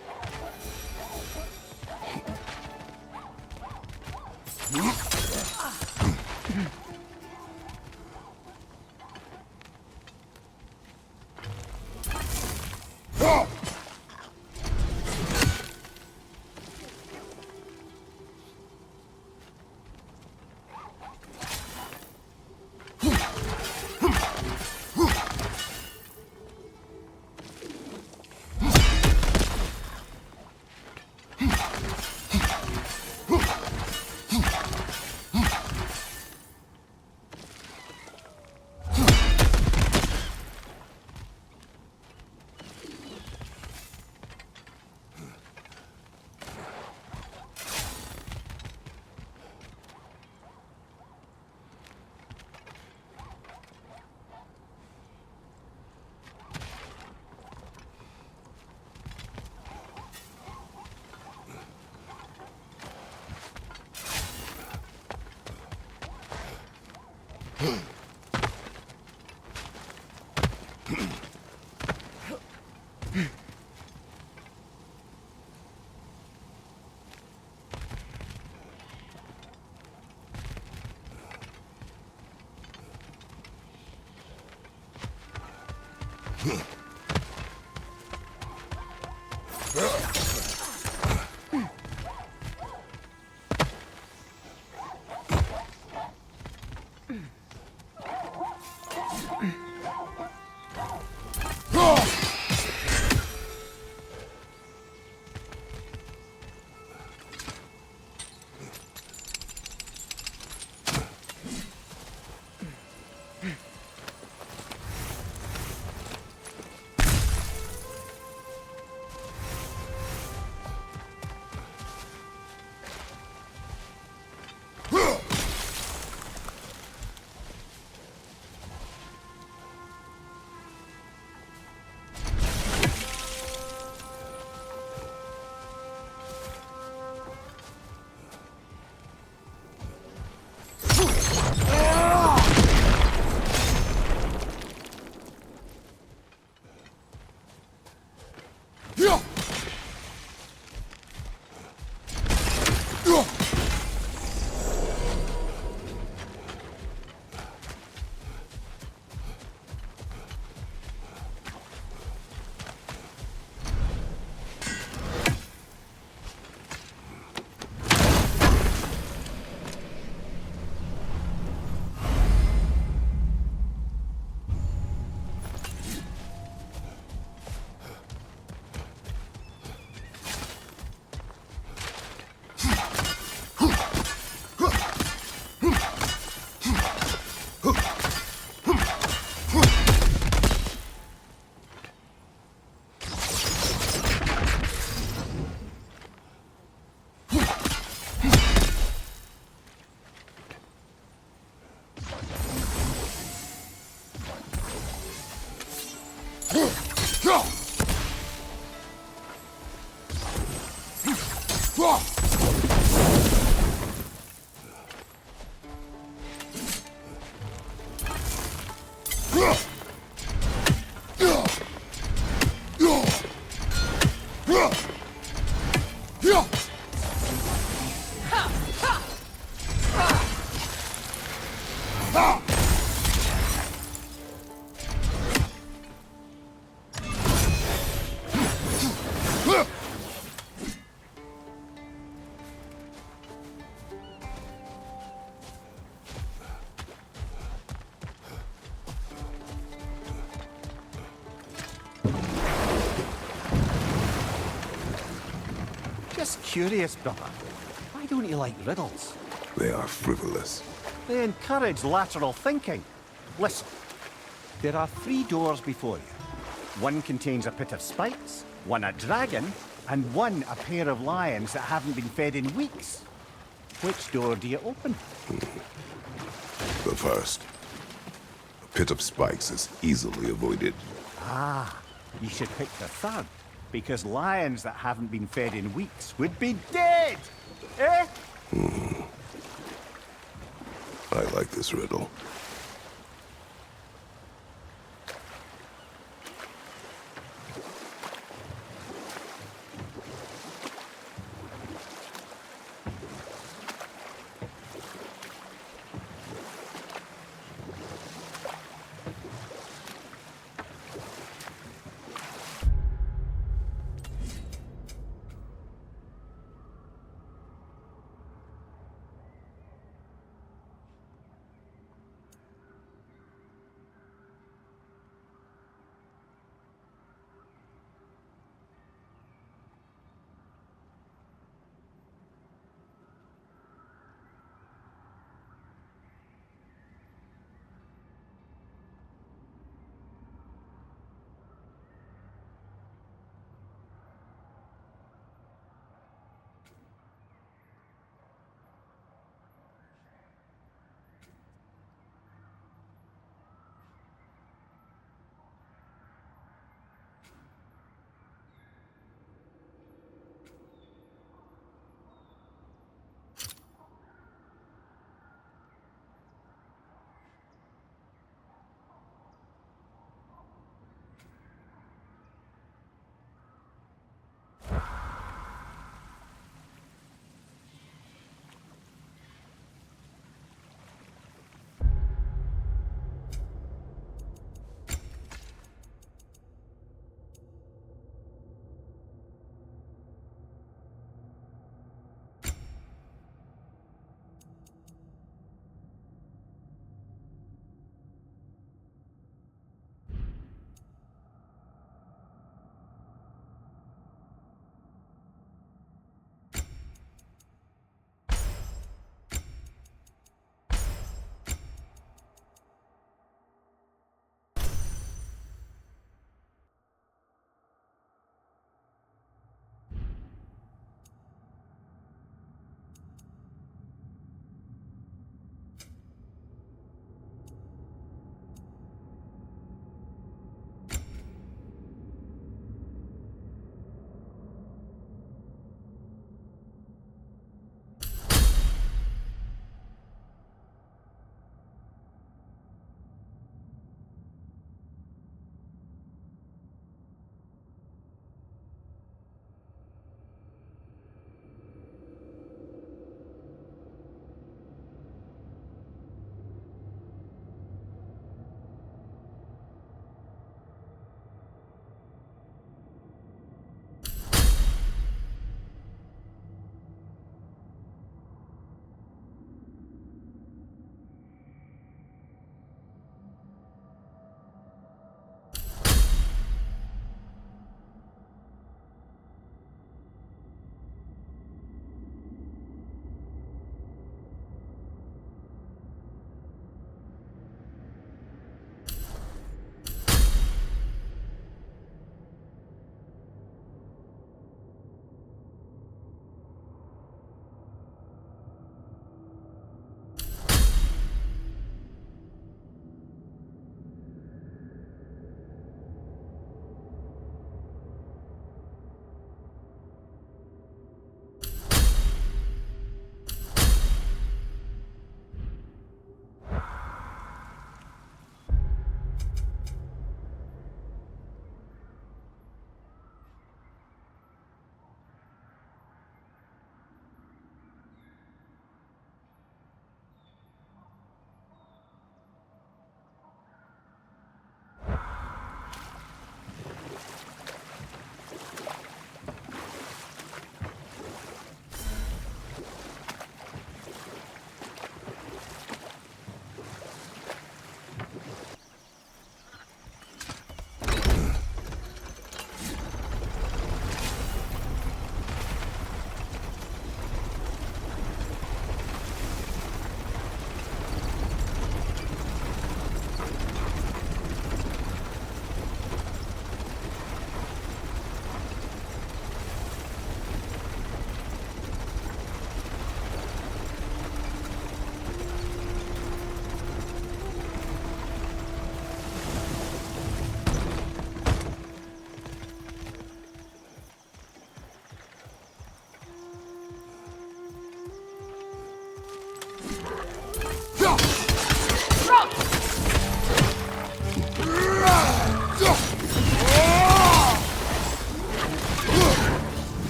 Just curious, brother. Why don't you like riddles? They are frivolous. They encourage lateral thinking. Listen, there are 3 doors before you. One contains a pit of spikes, one a dragon, and one a pair of lions that haven't been fed in weeks. Which door do you open? The first. A pit of spikes is easily avoided. Ah, you should pick the third, because lions that haven't been fed in weeks would be dead! Eh? I like this riddle.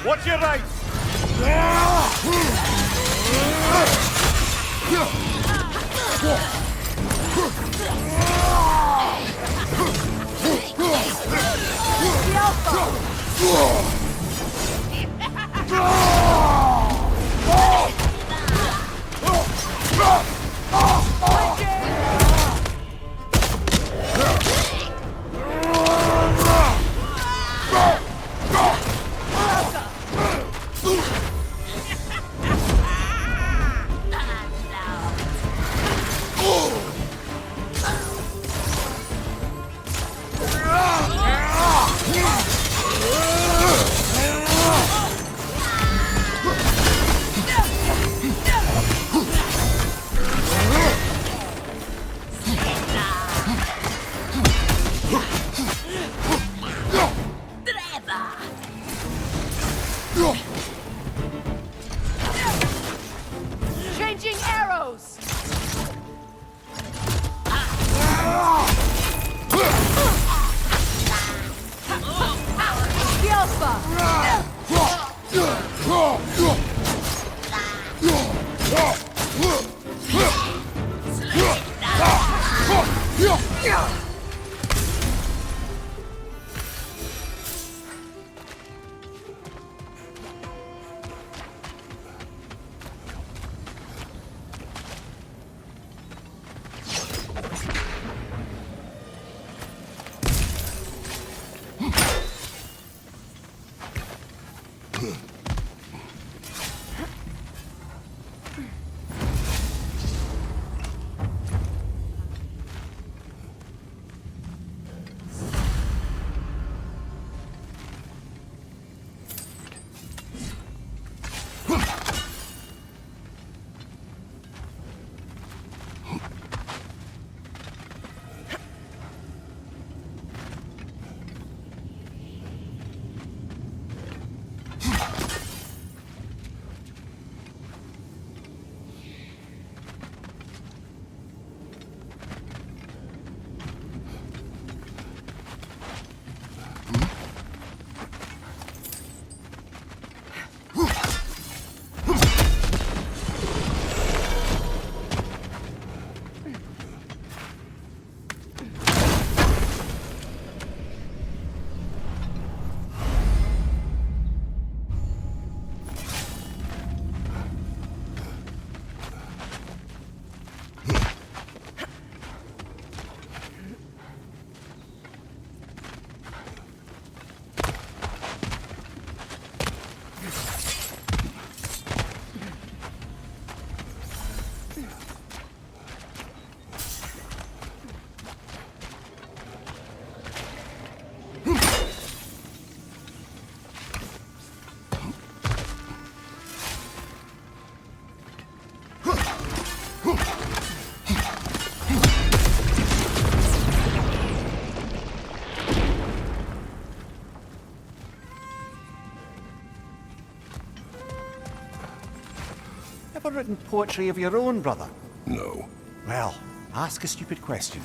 What's your right? Changing arrows! Ever written poetry of your own, brother? No. Well, ask a stupid question.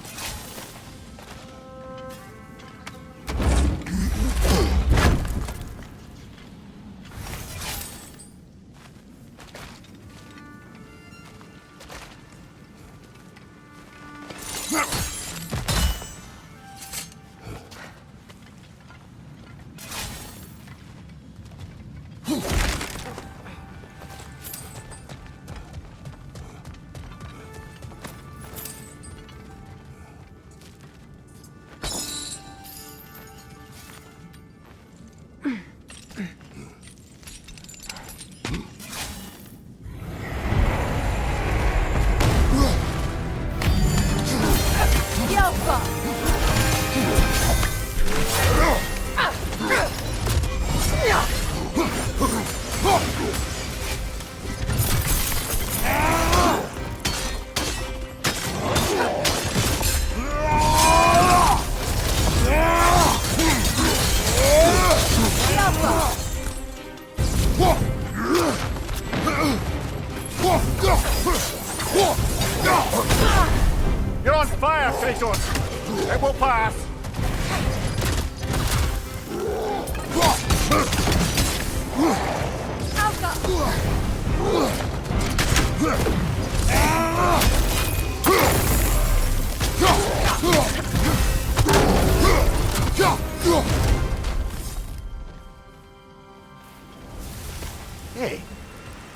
Hey,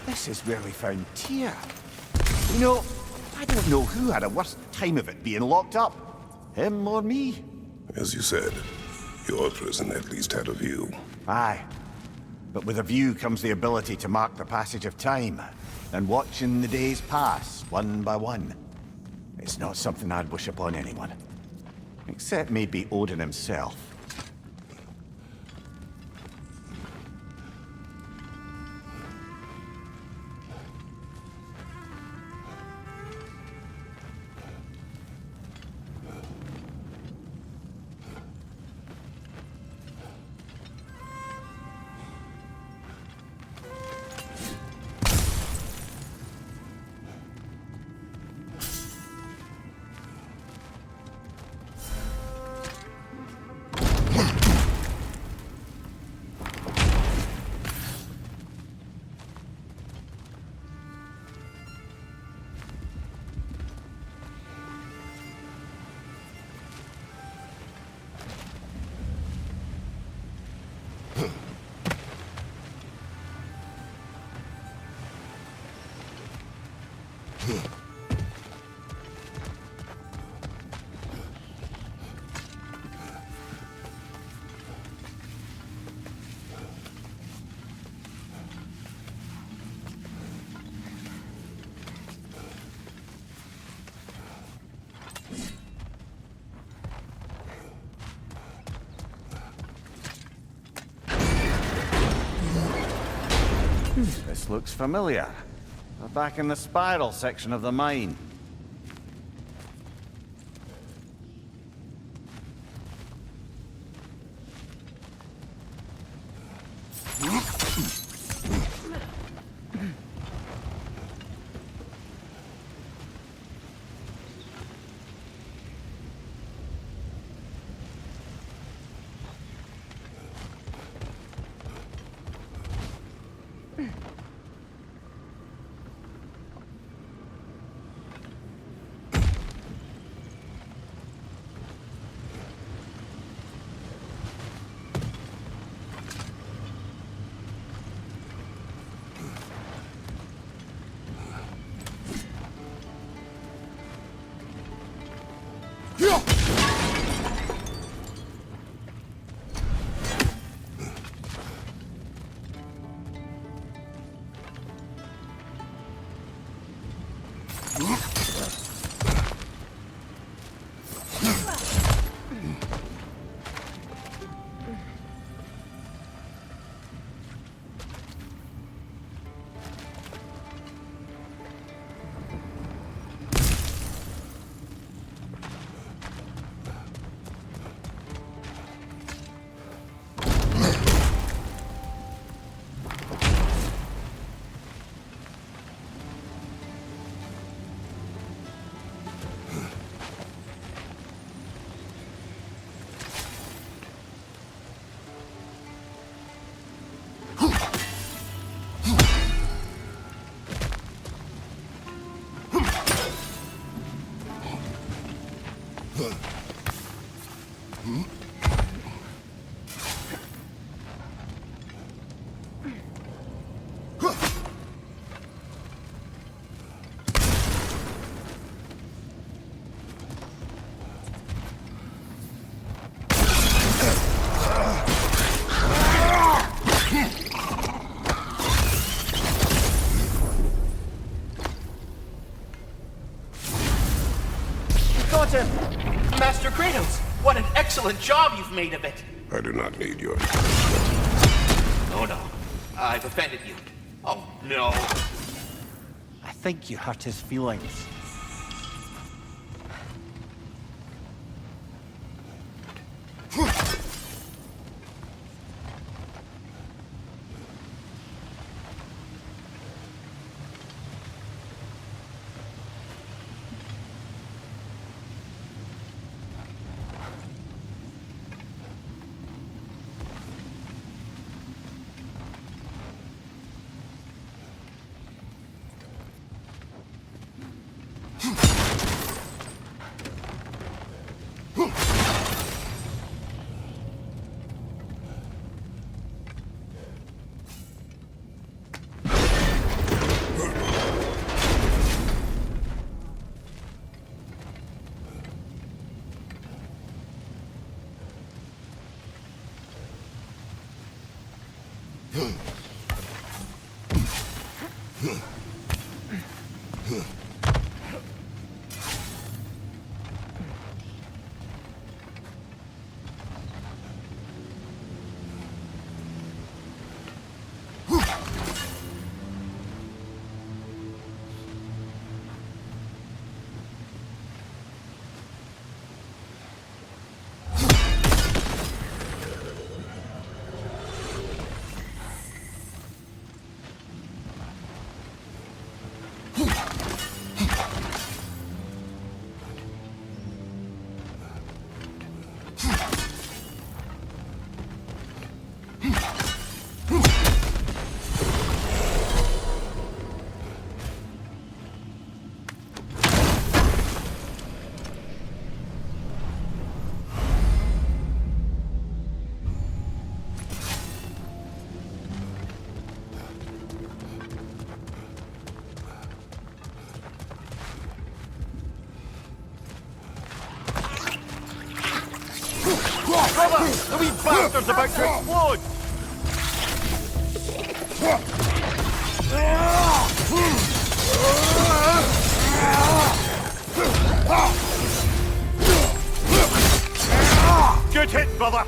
this is where we found Tyr. You know, I don't know who had a worse time of it being locked up. Him or me? As you said, your prison at least had a view. Aye. But with a view comes the ability to mark the passage of time, and watching the days pass, one by one. It's not something I'd wish upon anyone. Except maybe Odin himself. This looks familiar. We're back in the spiral section of the mine. Master Kratos, what an excellent job you've made of it. I do not need your... Oh no, I've offended you. Oh no. I think you hurt his feelings. Brother! The wee bastard's about to explode! Good hit, brother!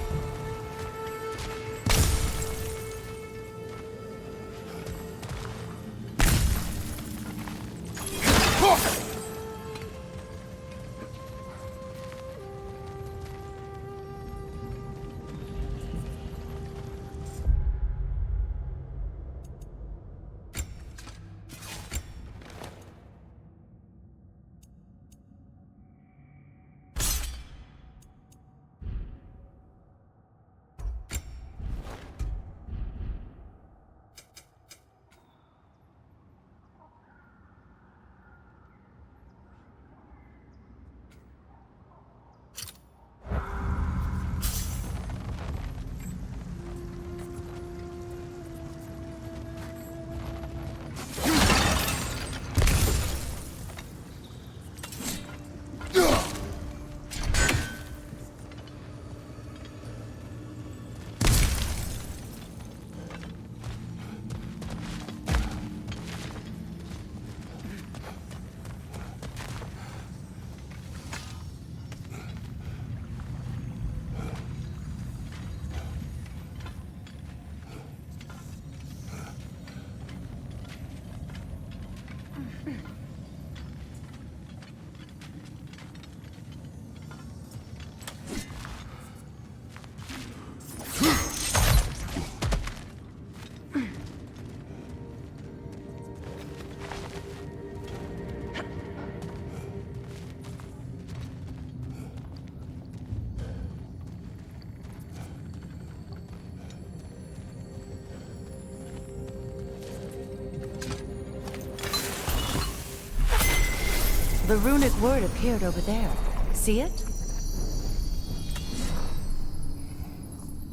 The runic word appeared over there. See it?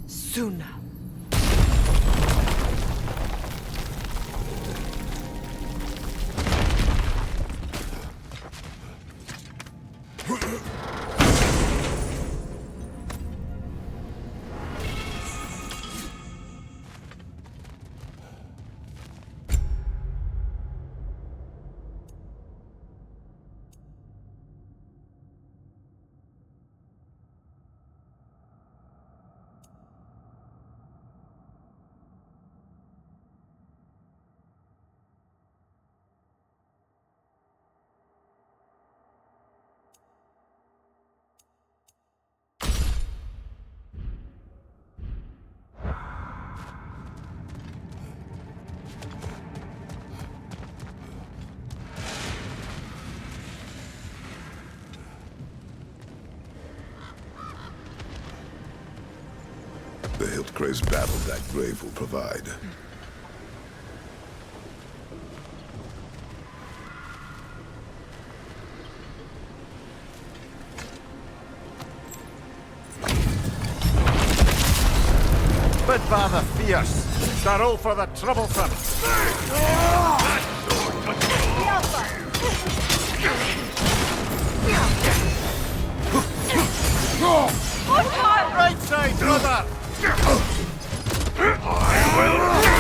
Suna. The hilt-crazed battle that grave will provide. Bidfather fierce. Darrow for the troublesome. Right side, brother! I will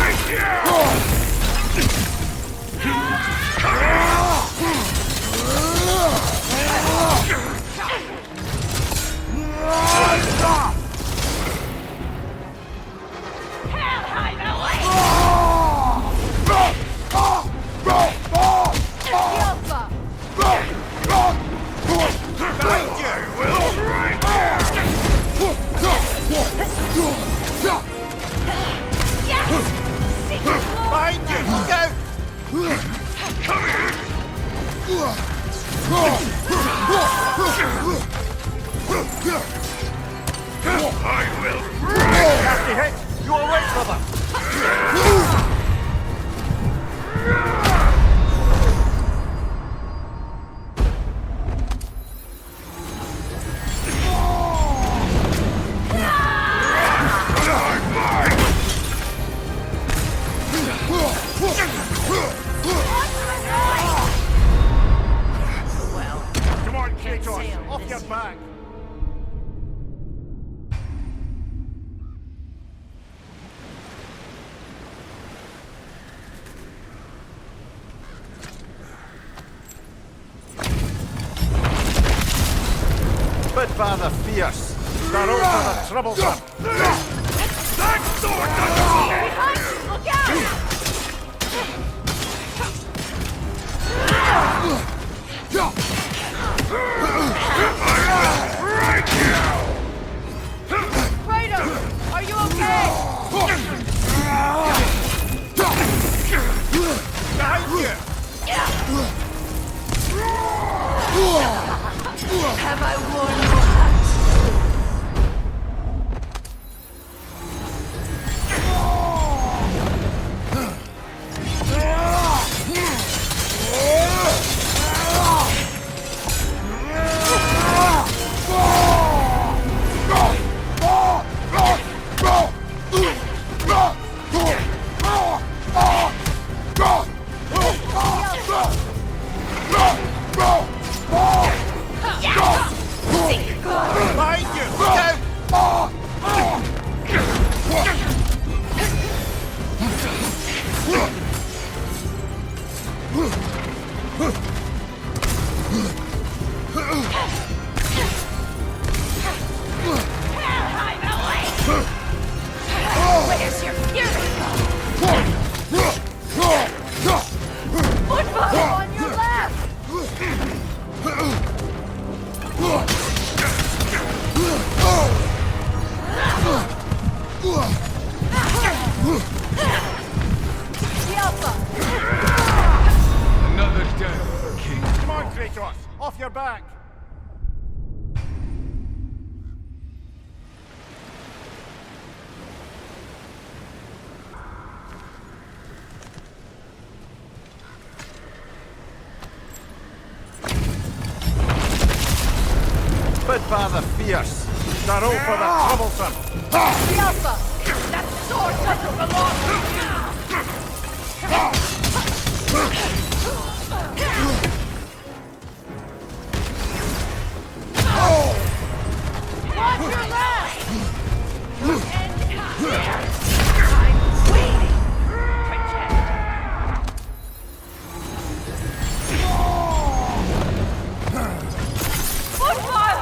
Come on, Kratos, off your back. Father fierce, start over the troublesome. That sword doesn't behind you! Look out! Kratos, are you okay? Behind you! Have I warned you? Where's your fury? Football on your left! Another death, King. Come on, Kratos, off your back. Father fierce, start over the troublesome. Alpha! That sword doesn't belong to you! Watch your left! And there! I'm waiting! Football!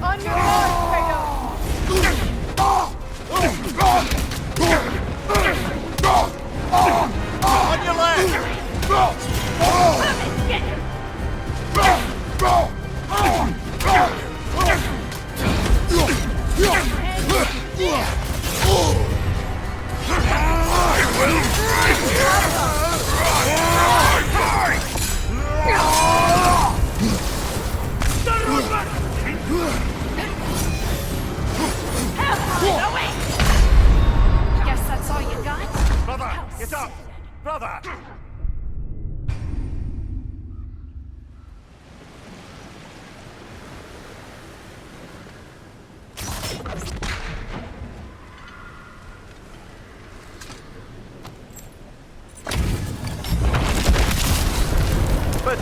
On your mark, Kratos! On your left! Get him! Guess that's all you got? Brother, get up! Brother!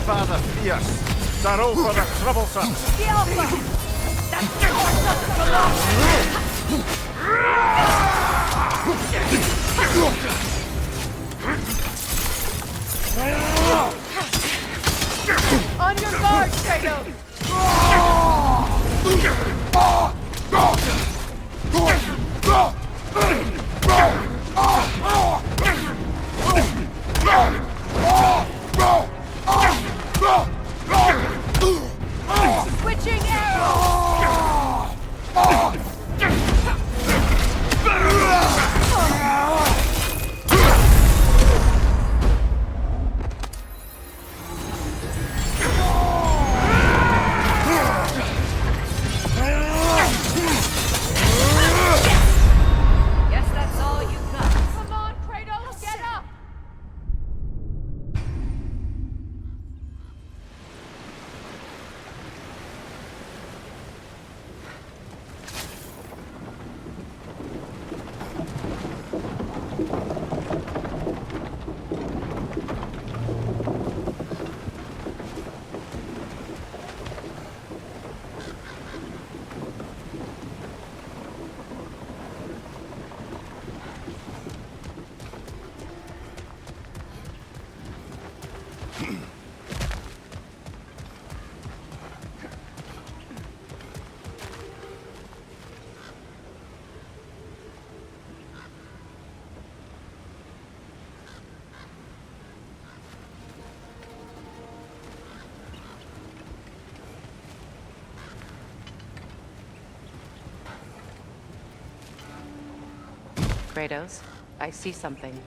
Father fierce, start over the troublesome. The Alpha! On your guard, Kratos! Switching arrows! Guess that's all you got. Come on, Kratos, get up! Kratos, I see something.